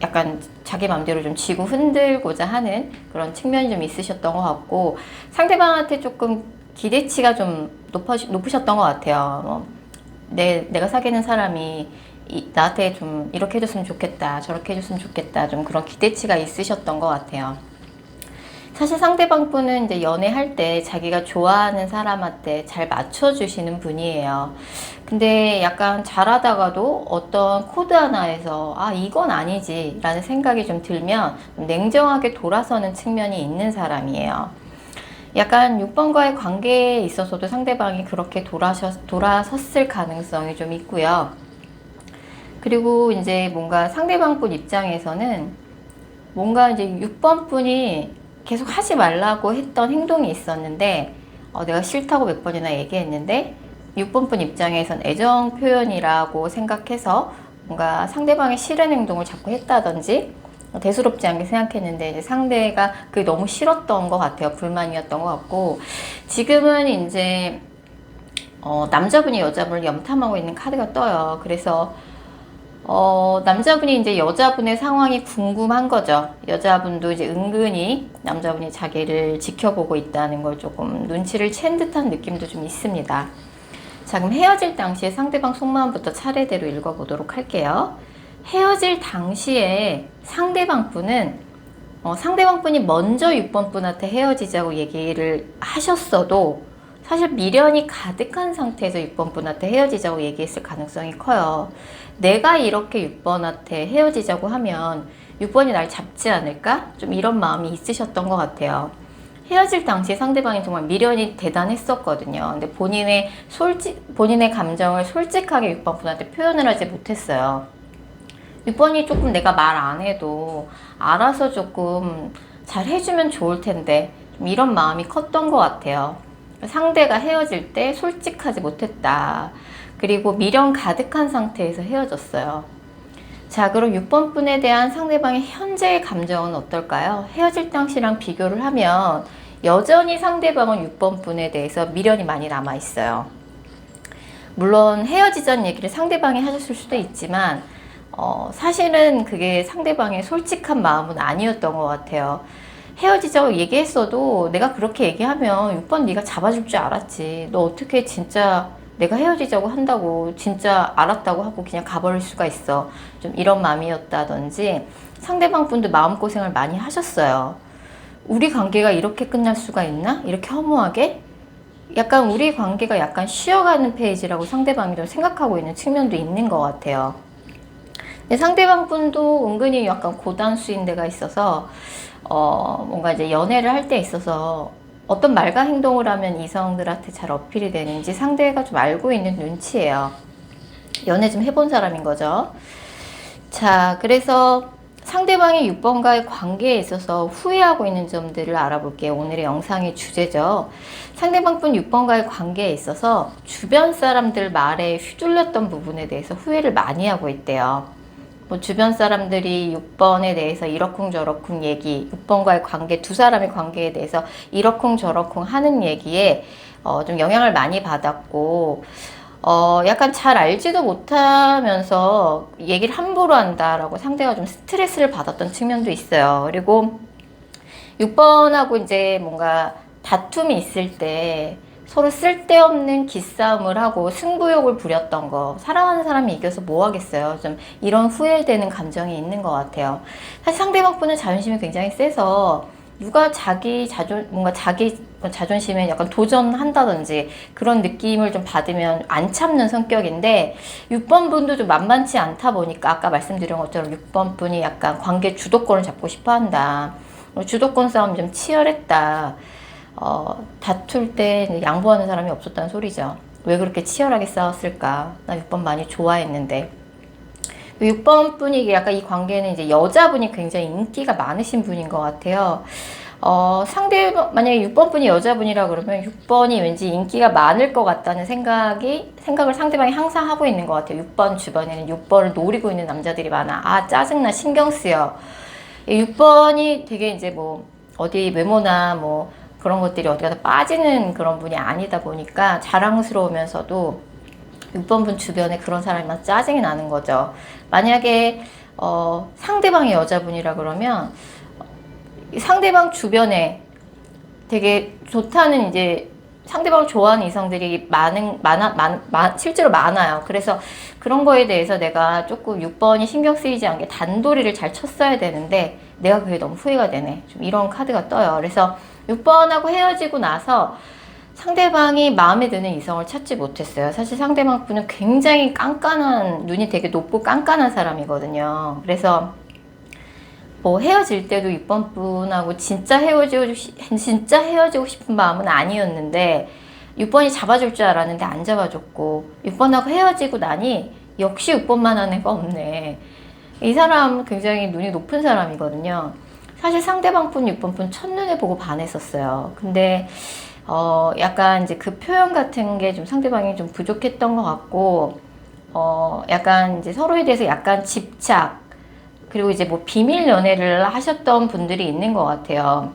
Speaker 1: 약간 자기 맘대로 좀 쥐고 흔들고자 하는 그런 측면이 좀 있으셨던 것 같고 상대방한테 조금 기대치가 좀 높으셨던 것 같아요. 내가 사귀는 사람이 나한테 좀 이렇게 해줬으면 좋겠다, 저렇게 해줬으면 좋겠다, 좀 그런 기대치가 있으셨던 것 같아요. 사실 상대방 분은 이제 연애할 때 자기가 좋아하는 사람한테 잘 맞춰주시는 분이에요. 근데 약간 잘하다가도 어떤 코드 하나에서 이건 아니지 라는 생각이 좀 들면 냉정하게 돌아서는 측면이 있는 사람이에요. 약간 6번과의 관계에 있어서도 상대방이 그렇게 돌아섰을 가능성이 좀 있고요. 그리고 이제 뭔가 상대방 분 입장에서는 뭔가 이제 6번 분이 계속 하지 말라고 했던 행동이 있었는데 내가 싫다고 몇 번이나 얘기했는데 6번 분 입장에선 애정 표현이라고 생각해서 뭔가 상대방의 싫은 행동을 자꾸 했다든지 대수롭지 않게 생각했는데 이제 상대가 그게 너무 싫었던 것 같아요. 불만이었던 것 같고 지금은 이제 남자분이 여자분을 염탐하고 있는 카드가 떠요. 그래서 남자분이 이제 여자분의 상황이 궁금한 거죠. 여자분도 이제 은근히 남자분이 자기를 지켜보고 있다는 걸 조금 눈치를 챈 듯한 느낌도 좀 있습니다. 자, 그럼 헤어질 당시에 상대방 속마음부터 차례대로 읽어보도록 할게요. 헤어질 당시에 상대방 분은 상대방 분이 먼저 6번 분한테 헤어지자고 얘기를 하셨어도 사실 미련이 가득한 상태에서 6번 분한테 헤어지자고 얘기했을 가능성이 커요. 내가 이렇게 6번한테 헤어지자고 하면 6번이 날 잡지 않을까? 좀 이런 마음이 있으셨던 것 같아요. 헤어질 당시에 상대방이 정말 미련이 대단했었거든요. 근데 본인의 감정을 솔직하게 6번 분한테 표현을 하지 못했어요. 6번이 조금 내가 말 안 해도 알아서 조금 잘 해주면 좋을 텐데 좀 이런 마음이 컸던 것 같아요. 상대가 헤어질 때 솔직하지 못했다. 그리고 미련 가득한 상태에서 헤어졌어요. 자, 그럼 6번 분에 대한 상대방의 현재의 감정은 어떨까요? 헤어질 당시랑 비교를 하면 여전히 상대방은 6번 분에 대해서 미련이 많이 남아있어요. 물론 헤어지자는 얘기를 상대방이 하셨을 수도 있지만 사실은 그게 상대방의 솔직한 마음은 아니었던 것 같아요. 헤어지자고 얘기했어도 내가 그렇게 얘기하면 6번 네가 잡아줄 줄 알았지. 너 어떻게 진짜 내가 헤어지자고 한다고 진짜 알았다고 하고 그냥 가버릴 수가 있어. 좀 이런 마음이었다든지 상대방 분도 마음고생을 많이 하셨어요. 우리 관계가 이렇게 끝날 수가 있나? 이렇게 허무하게? 약간 우리 관계가 약간 쉬어가는 페이지라고 상대방이 좀 생각하고 있는 측면도 있는 것 같아요. 근데 상대방 분도 은근히 약간 고단수인 데가 있어서 뭔가 이제 연애를 할 때 있어서 어떤 말과 행동을 하면 이성들한테 잘 어필이 되는지 상대가 좀 알고 있는 눈치예요. 연애 좀 해본 사람인 거죠. 자, 그래서 상대방이 6번과의 관계에 있어서 후회하고 있는 점들을 알아볼게요. 오늘의 영상의 주제죠. 상대방분 6번과의 관계에 있어서 주변 사람들 말에 휘둘렸던 부분에 대해서 후회를 많이 하고 있대요. 뭐 주변 사람들이 6번에 대해서 이러쿵저러쿵 얘기, 6번과의 관계, 두 사람의 관계에 대해서 이러쿵저러쿵 하는 얘기에 좀 영향을 많이 받았고, 약간 잘 알지도 못하면서 얘기를 함부로 한다라고 상대가 좀 스트레스를 받았던 측면도 있어요. 그리고 6번하고 이제 뭔가 다툼이 있을 때 서로 쓸데없는 기싸움을 하고 승부욕을 부렸던 거, 사랑하는 사람이 이겨서 뭐 하겠어요. 좀 이런 후회되는 감정이 있는 것 같아요. 사실 상대방 분은 자존심이 굉장히 세서 누가 자기 자존심에 약간 도전한다든지 그런 느낌을 좀 받으면 안 참는 성격인데, 6번 분도 좀 만만치 않다 보니까 아까 말씀드린 것처럼 6번 분이 약간 관계 주도권을 잡고 싶어 한다. 주도권 싸움 좀 치열했다. 다툴 때 양보하는 사람이 없었다는 소리죠. 왜 그렇게 치열하게 싸웠을까? 나 6번 많이 좋아했는데. 6번 분이 약간 이 관계는 이제 여자분이 굉장히 인기가 많으신 분인 것 같아요. 만약에 6번 분이 여자분이라 그러면 6번이 왠지 인기가 많을 것 같다는 생각을 상대방이 항상 하고 있는 것 같아요. 6번 주변에는 6번을 노리고 있는 남자들이 많아. 아, 짜증나, 신경 쓰여. 6번이 되게 이제 뭐, 어디 외모나 뭐, 그런 것들이 어디 가서 빠지는 그런 분이 아니다 보니까 자랑스러우면서도 6번 분 주변에 그런 사람이 짜증이 나는 거죠. 만약에 상대방이 여자분이라 그러면 상대방 주변에 되게 좋다는 이제 상대방을 좋아하는 이성들이 실제로 많아요. 그래서 그런 거에 대해서 내가 조금 6번이 신경 쓰이지 않게 단도리를 잘 쳤어야 되는데 내가 그게 너무 후회가 되네. 좀 이런 카드가 떠요. 그래서 6번하고 헤어지고 나서 상대방이 마음에 드는 이성을 찾지 못했어요. 사실 상대방 분은 굉장히 눈이 되게 높고 깐깐한 사람이거든요. 그래서 뭐 헤어질 때도 6번 분하고 진짜 헤어지고 싶은 마음은 아니었는데 6번이 잡아줄 줄 알았는데 안 잡아줬고, 6번하고 헤어지고 나니 역시 6번만한 애가 없네. 이 사람 굉장히 눈이 높은 사람이거든요. 사실 상대방 분 6번 분 첫눈에 보고 반했었어요. 근데 약간 이제 그 표현 같은 게 좀 상대방이 좀 부족했던 것 같고, 약간 이제 서로에 대해서 약간 집착, 그리고 이제 뭐 비밀 연애를 하셨던 분들이 있는 것 같아요.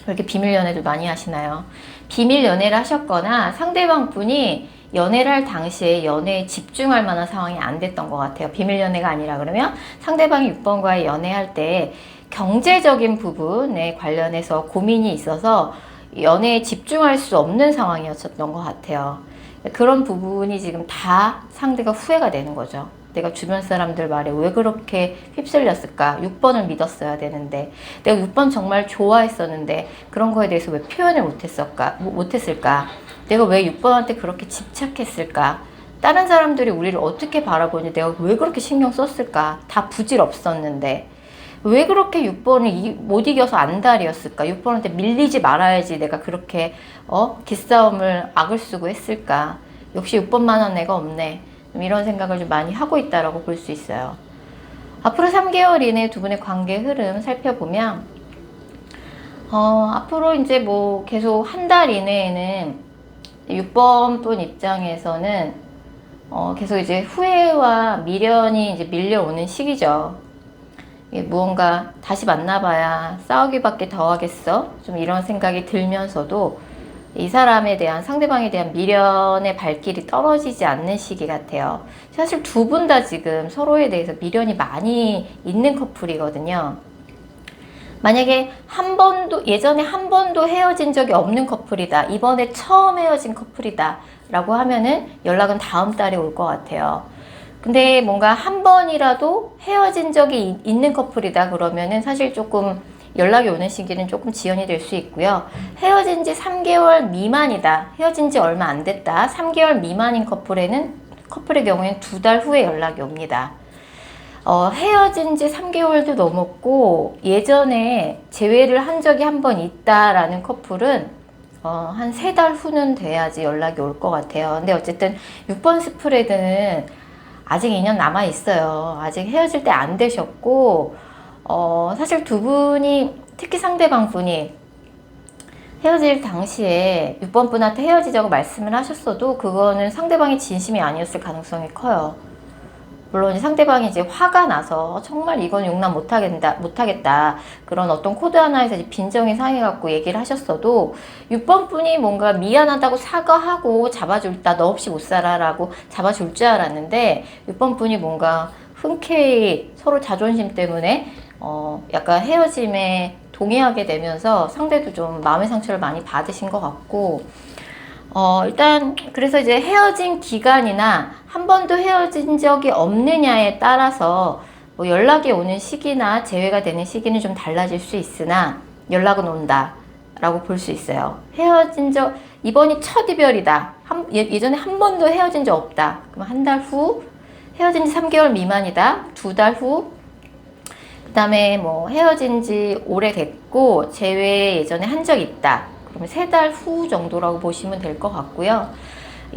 Speaker 1: 그렇게 비밀 연애들 많이 하시나요? 비밀 연애를 하셨거나 상대방 분이 연애를 할 당시에 연애에 집중할 만한 상황이 안 됐던 것 같아요. 비밀 연애가 아니라 그러면 상대방이 6번과의 연애할 때 경제적인 부분에 관련해서 고민이 있어서 연애에 집중할 수 없는 상황이었던 것 같아요. 그런 부분이 지금 다 상대가 후회가 되는 거죠. 내가 주변 사람들 말에 왜 그렇게 휩쓸렸을까? 6번을 믿었어야 되는데, 내가 6번 정말 좋아했었는데 그런 거에 대해서 왜 표현을 못했을까? 내가 왜 6번한테 그렇게 집착했을까? 다른 사람들이 우리를 어떻게 바라보니 내가 왜 그렇게 신경 썼을까? 다 부질없었는데 왜 그렇게 6번을 못 이겨서 안달이었을까? 6번한테 밀리지 말아야지 내가 그렇게 기싸움을 악을 쓰고 했을까? 역시 6번만한 애가 없네. 이런 생각을 좀 많이 하고 있다라고 볼 수 있어요. 앞으로 3개월 이내 두 분의 관계 흐름 살펴보면, 앞으로 이제 뭐 계속 한 달 이내에는 6번 분 입장에서는 계속 이제 후회와 미련이 이제 밀려오는 시기죠. 무언가 다시 만나봐야 싸우기밖에 더 하겠어? 좀 이런 생각이 들면서도 이 사람에 대한, 상대방에 대한 미련의 발길이 떨어지지 않는 시기 같아요. 사실 두 분 다 지금 서로에 대해서 미련이 많이 있는 커플이거든요. 만약에 예전에 한 번도 헤어진 적이 없는 커플이다, 이번에 처음 헤어진 커플이다 라고 하면은 연락은 다음 달에 올 것 같아요. 근데 뭔가 한 번이라도 헤어진 적이 있는 커플이다 그러면은 사실 조금 연락이 오는 시기는 조금 지연이 될 수 있고요. 헤어진 지 3개월 미만이다, 헤어진 지 얼마 안 됐다, 3개월 미만인 커플의 경우에는 2달 후에 연락이 옵니다. 헤어진 지 3개월도 넘었고 예전에 재회를 한 적이 한 번 있다라는 커플은 한 3달 후는 돼야지 연락이 올 것 같아요. 근데 어쨌든 6번 스프레드는 아직 2년 남아 있어요. 아직 헤어질 때 안 되셨고 사실 두 분이, 특히 상대방 분이 헤어질 당시에 6번 분한테 헤어지자고 말씀을 하셨어도 그거는 상대방이 진심이 아니었을 가능성이 커요. 물론 상대방이 이제 화가 나서 정말 이건 용납 못하겠다. 그런 어떤 코드 하나에서 이제 빈정이 상해갖고 얘기를 하셨어도 6번 분이 뭔가 미안하다고 사과하고 잡아줄다. 너 없이 못 살아라고 잡아줄 줄 알았는데 6번 분이 뭔가 흔쾌히 서로 자존심 때문에 약간 헤어짐에 동의하게 되면서 상대도 좀 마음의 상처를 많이 받으신 것 같고, 일단 그래서 이제 헤어진 기간이나 한 번도 헤어진 적이 없느냐에 따라서 뭐 연락이 오는 시기나 재회가 되는 시기는 좀 달라질 수 있으나 연락은 온다 라고 볼 수 있어요. 이번이 첫 이별이다. 예전에 한 번도 헤어진 적 없다. 그럼 한 달 후, 헤어진 지 3개월 미만이다. 2달 후, 그 다음에 뭐 헤어진 지 오래됐고 재회 예전에 한 적 있다. 그러면 3달 후 정도라고 보시면 될 것 같고요.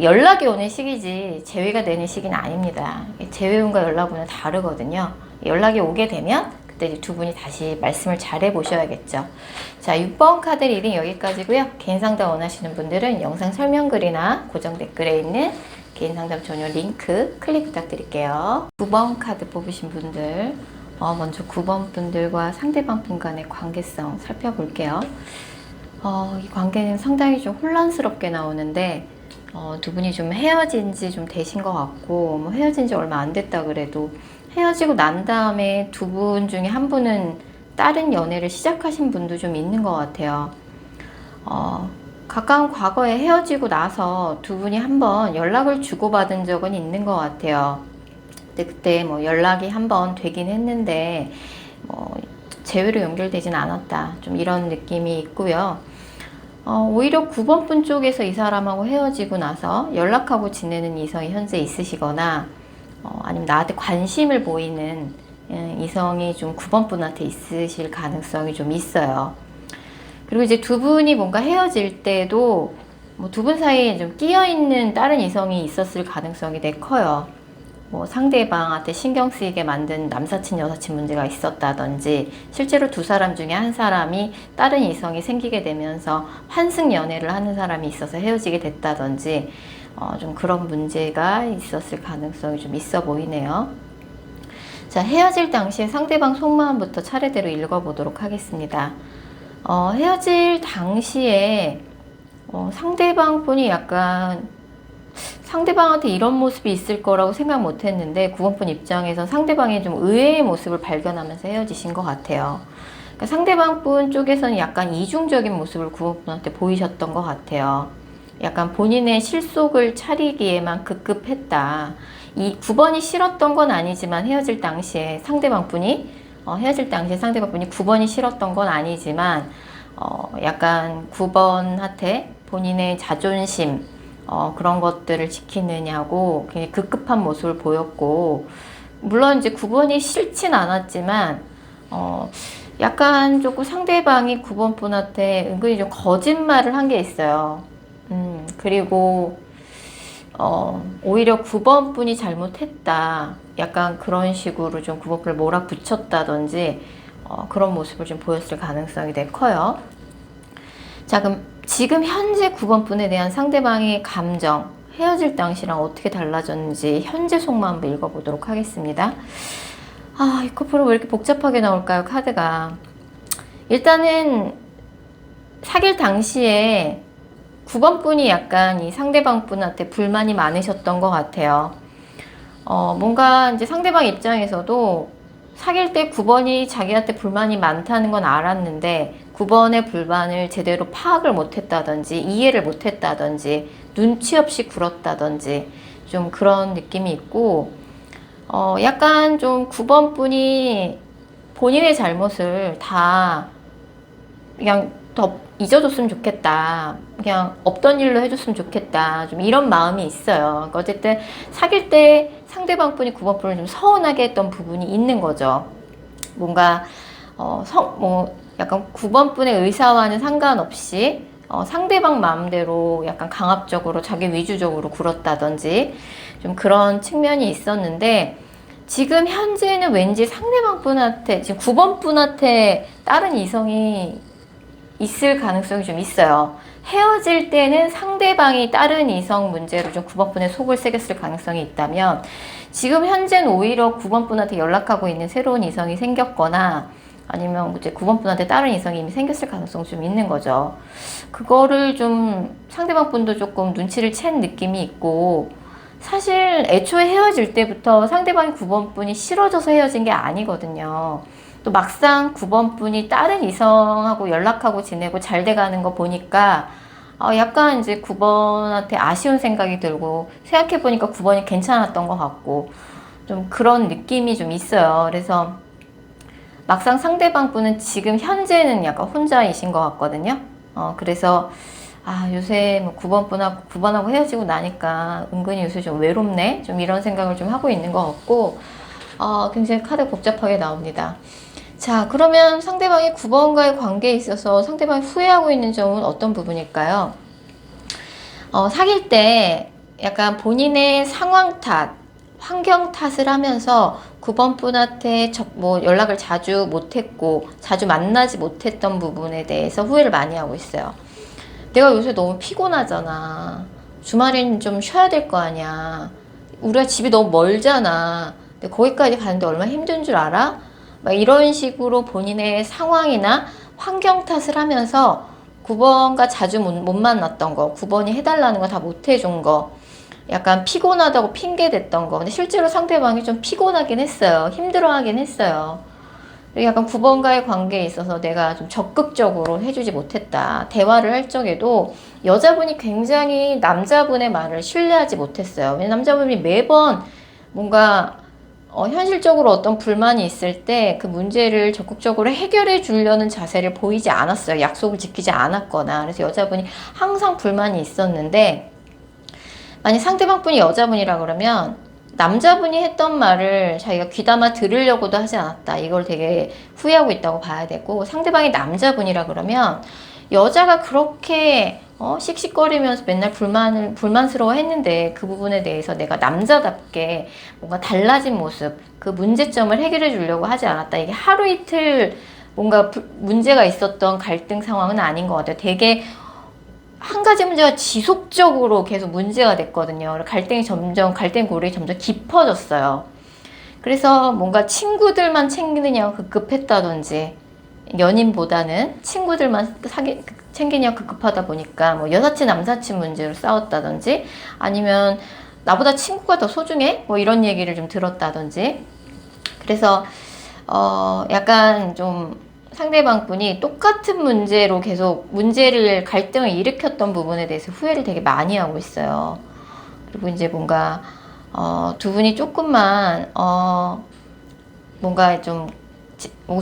Speaker 1: 연락이 오는 시기지 재회가 되는 시기는 아닙니다. 재회운과 연락운은 다르거든요. 연락이 오게 되면 그때 이제 두 분이 다시 말씀을 잘 해보셔야겠죠. 자, 6번 카드 리딩 여기까지고요. 개인 상담 원하시는 분들은 영상 설명글이나 고정 댓글에 있는 개인 상담 전용 링크 클릭 부탁드릴게요. 9번 카드 뽑으신 분들, 먼저 9번 분들과 상대방 분 간의 관계성 살펴볼게요. 이 관계는 상당히 좀 혼란스럽게 나오는데, 두 분이 좀 헤어진 지 좀 되신 것 같고, 뭐 헤어진 지 얼마 안 됐다 그래도 헤어지고 난 다음에 두 분 중에 한 분은 다른 연애를 시작하신 분도 좀 있는 것 같아요. 가까운 과거에 헤어지고 나서 두 분이 한번 연락을 주고받은 적은 있는 것 같아요. 근데 그때 뭐 연락이 한번 되긴 했는데, 재회로 연결되진 않았다. 좀 이런 느낌이 있고요. 오히려 9번 분 쪽에서 이 사람하고 헤어지고 나서 연락하고 지내는 이성이 현재 있으시거나, 아니면 나한테 관심을 보이는 이성이 좀 9번 분한테 있으실 가능성이 좀 있어요. 그리고 이제 두 분이 뭔가 헤어질 때도 뭐 두 분 사이에 좀 끼어있는 다른 이성이 있었을 가능성이 되게 커요. 뭐 상대방한테 신경 쓰이게 만든 남사친 여사친 문제가 있었다든지, 실제로 두 사람 중에 한 사람이 다른 이성이 생기게 되면서 환승 연애를 하는 사람이 있어서 헤어지게 됐다든지, 좀 그런 문제가 있었을 가능성이 좀 있어 보이네요. 자, 헤어질 당시에 상대방 속마음부터 차례대로 읽어보도록 하겠습니다. 헤어질 당시에 상대방 분이 약간 상대방한테 이런 모습이 있을 거라고 생각 못 했는데 9번분 입장에서 상대방의 좀 의외의 모습을 발견하면서 헤어지신 것 같아요. 그러니까 상대방 분 쪽에서는 약간 이중적인 모습을 9번분한테 보이셨던 것 같아요. 약간 본인의 실속을 차리기에만 급급했다. 이 9번이 싫었던 건 아니지만 헤어질 당시에 상대방 분이 9번이 싫었던 건 아니지만 약간 9번한테 본인의 자존심, 그런 것들을 지키느냐고 굉장히 급급한 모습을 보였고, 물론 이제 9번이 싫진 않았지만, 약간 조금 상대방이 9번 분한테 은근히 좀 거짓말을 한 게 있어요. 그리고, 오히려 9번 분이 잘못했다. 약간 그런 식으로 좀 9번 분을 몰아붙였다든지, 그런 모습을 좀 보였을 가능성이 되게 커요. 자, 그럼 지금 현재 9번 분에 대한 상대방의 감정, 헤어질 당시랑 어떻게 달라졌는지 현재 속마음 한번 읽어보도록 하겠습니다. 이 커플은 왜 이렇게 복잡하게 나올까요, 카드가. 일단은 사귈 당시에 9번 분이 약간 이 상대방 분한테 불만이 많으셨던 것 같아요. 뭔가 이제 상대방 입장에서도 사귈 때 9번이 자기한테 불만이 많다는 건 알았는데 9번의 불만을 제대로 파악을 못했다든지 이해를 못했다든지 눈치 없이 굴었다든지 좀 그런 느낌이 있고, 약간 좀 9번 분이 본인의 잘못을 다 그냥 더 잊어줬으면 좋겠다. 그냥 없던 일로 해줬으면 좋겠다. 좀 이런 마음이 있어요. 그러니까 어쨌든 사귈 때 상대방 분이 9번 분을 좀 서운하게 했던 부분이 있는 거죠. 뭔가, 약간 9번 분의 의사와는 상관없이, 상대방 마음대로 약간 강압적으로 자기 위주적으로 굴었다든지 좀 그런 측면이 있었는데, 지금 현재는 왠지 상대방 분한테, 지금 9번 분한테 다른 이성이 있을 가능성이 좀 있어요. 헤어질 때는 상대방이 다른 이성 문제로 좀 9번 분의 속을 새겼을 가능성이 있다면, 지금 현재는 오히려 9번 분한테 연락하고 있는 새로운 이성이 생겼거나, 아니면 이제 9번 분한테 다른 이성이 이미 생겼을 가능성이 좀 있는 거죠. 그거를 좀 상대방 분도 조금 눈치를 챈 느낌이 있고, 사실 애초에 헤어질 때부터 상대방이 9번 분이 싫어져서 헤어진 게 아니거든요. 또 막상 9번 분이 다른 이성하고 연락하고 지내고 잘 돼가는 거 보니까 약간 이제 9번한테 아쉬운 생각이 들고, 생각해보니까 9번이 괜찮았던 것 같고, 좀 그런 느낌이 좀 있어요. 그래서 막상 상대방 분은 지금 현재는 약간 혼자이신 것 같거든요. 그래서 요새 뭐 9번하고 헤어지고 나니까 은근히 요새 좀 외롭네? 좀 이런 생각을 좀 하고 있는 것 같고, 굉장히 카드 복잡하게 나옵니다. 자, 그러면 상대방이 9번과의 관계에 있어서 상대방이 후회하고 있는 점은 어떤 부분일까요? 사귈 때 약간 본인의 상황 탓, 환경 탓을 하면서 9번 분한테 연락을 자주 못했고, 자주 만나지 못했던 부분에 대해서 후회를 많이 하고 있어요. 내가 요새 너무 피곤하잖아. 주말엔 좀 쉬어야 될 거 아니야. 우리가 집이 너무 멀잖아. 근데 거기까지 가는데 얼마나 힘든 줄 알아? 막 이런 식으로 본인의 상황이나 환경 탓을 하면서 9번과 자주 못 만났던 거, 9번이 해달라는 거 다 못 해준 거, 약간 피곤하다고 핑계 댔던 거. 근데 실제로 상대방이 좀 피곤하긴 했어요. 힘들어하긴 했어요. 약간 9번과의 관계에 있어서 내가 좀 적극적으로 해주지 못했다. 대화를 할 적에도 여자분이 굉장히 남자분의 말을 신뢰하지 못했어요. 왜냐면 남자분이 매번 뭔가 현실적으로 어떤 불만이 있을 때 그 문제를 적극적으로 해결해 주려는 자세를 보이지 않았어요. 약속을 지키지 않았거나. 그래서 여자분이 항상 불만이 있었는데, 만약 상대방 분이 여자분이라 그러면 남자분이 했던 말을 자기가 귀담아 들으려고도 하지 않았다. 이걸 되게 후회하고 있다고 봐야 되고, 상대방이 남자분이라 그러면 여자가 그렇게 씩씩거리면서 맨날 불만스러워 했는데, 그 부분에 대해서 내가 남자답게 뭔가 달라진 모습, 그 문제점을 해결해 주려고 하지 않았다. 이게 하루 이틀 뭔가 문제가 있었던 갈등 상황은 아닌 것 같아요. 되게 한 가지 문제가 지속적으로 계속 문제가 됐거든요. 갈등 고리가 점점 깊어졌어요. 그래서 뭔가 친구들만 챙기느냐고 급급했다든지, 연인보다는 친구들만 챙기냐고 급급하다 보니까 뭐 여사친 남사친 문제로 싸웠다든지, 아니면 나보다 친구가 더 소중해? 뭐 이런 얘기를 좀 들었다든지. 그래서 약간 좀 상대방 분이 똑같은 문제로 계속 갈등을 일으켰던 부분에 대해서 후회를 되게 많이 하고 있어요. 그리고 이제 뭔가 두 분이 조금만 뭔가 좀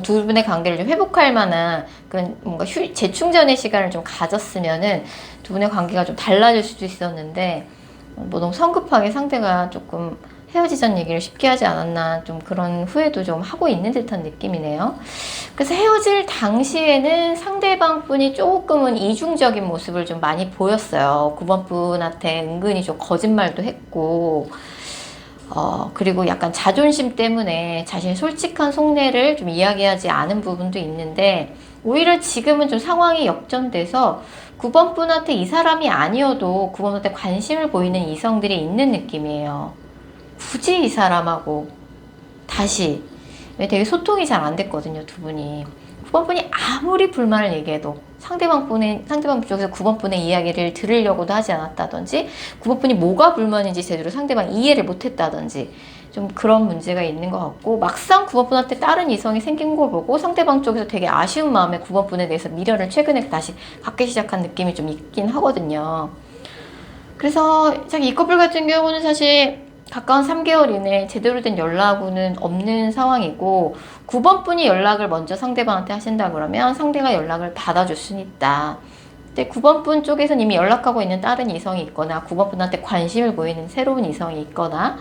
Speaker 1: 두 분의 관계를 좀 회복할 만한 그런 뭔가 재충전의 시간을 좀 가졌으면은 두 분의 관계가 좀 달라질 수도 있었는데, 뭐 너무 성급하게 상대가 조금 헤어지자는 얘기를 쉽게 하지 않았나, 좀 그런 후회도 좀 하고 있는 듯한 느낌이네요. 그래서 헤어질 당시에는 상대방 분이 조금은 이중적인 모습을 좀 많이 보였어요. 9번 분한테 은근히 좀 거짓말도 했고, 그리고 약간 자존심 때문에 자신의 솔직한 속내를 좀 이야기하지 않은 부분도 있는데, 오히려 지금은 좀 상황이 역전돼서 9번 분한테 이 사람이 아니어도 9번한테 관심을 보이는 이성들이 있는 느낌이에요. 굳이 이 사람하고 다시, 되게 소통이 잘 안 됐거든요, 두 분이. 9번 분이 아무리 불만을 얘기해도 상대방 쪽에서 9번 분의 이야기를 들으려고도 하지 않았다든지, 9번 분이 뭐가 불만인지 제대로 상대방 이해를 못했다든지, 좀 그런 문제가 있는 것 같고, 막상 9번 분한테 다른 이성이 생긴 걸 보고 상대방 쪽에서 되게 아쉬운 마음에 9번 분에 대해서 미련을 최근에 다시 갖기 시작한 느낌이 좀 있긴 하거든요. 그래서 이 커플 같은 경우는 사실 가까운 3개월 이내에 제대로 된 연락은 없는 상황이고, 9번 분이 연락을 먼저 상대방한테 하신다 그러면 상대가 연락을 받아줄 수는 있다. 근데 9번 분 쪽에서는 이미 연락하고 있는 다른 이성이 있거나 9번 분한테 관심을 보이는 새로운 이성이 있거나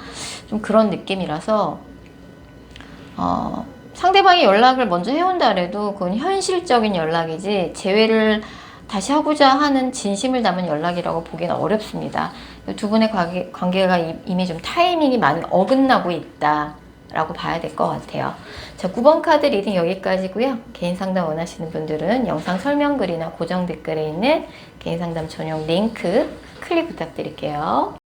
Speaker 1: 좀 그런 느낌이라서, 상대방이 연락을 먼저 해온다 그래도 그건 현실적인 연락이지 재회를 다시 하고자 하는 진심을 담은 연락이라고 보기는 어렵습니다. 두 분의 관계가 이미 좀 타이밍이 많이 어긋나고 있다. 라고 봐야 될 것 같아요. 자, 9번 카드 리딩 여기까지고요. 개인 상담 원하시는 분들은 영상 설명글이나 고정 댓글에 있는 개인 상담 전용 링크 클릭 부탁드릴게요.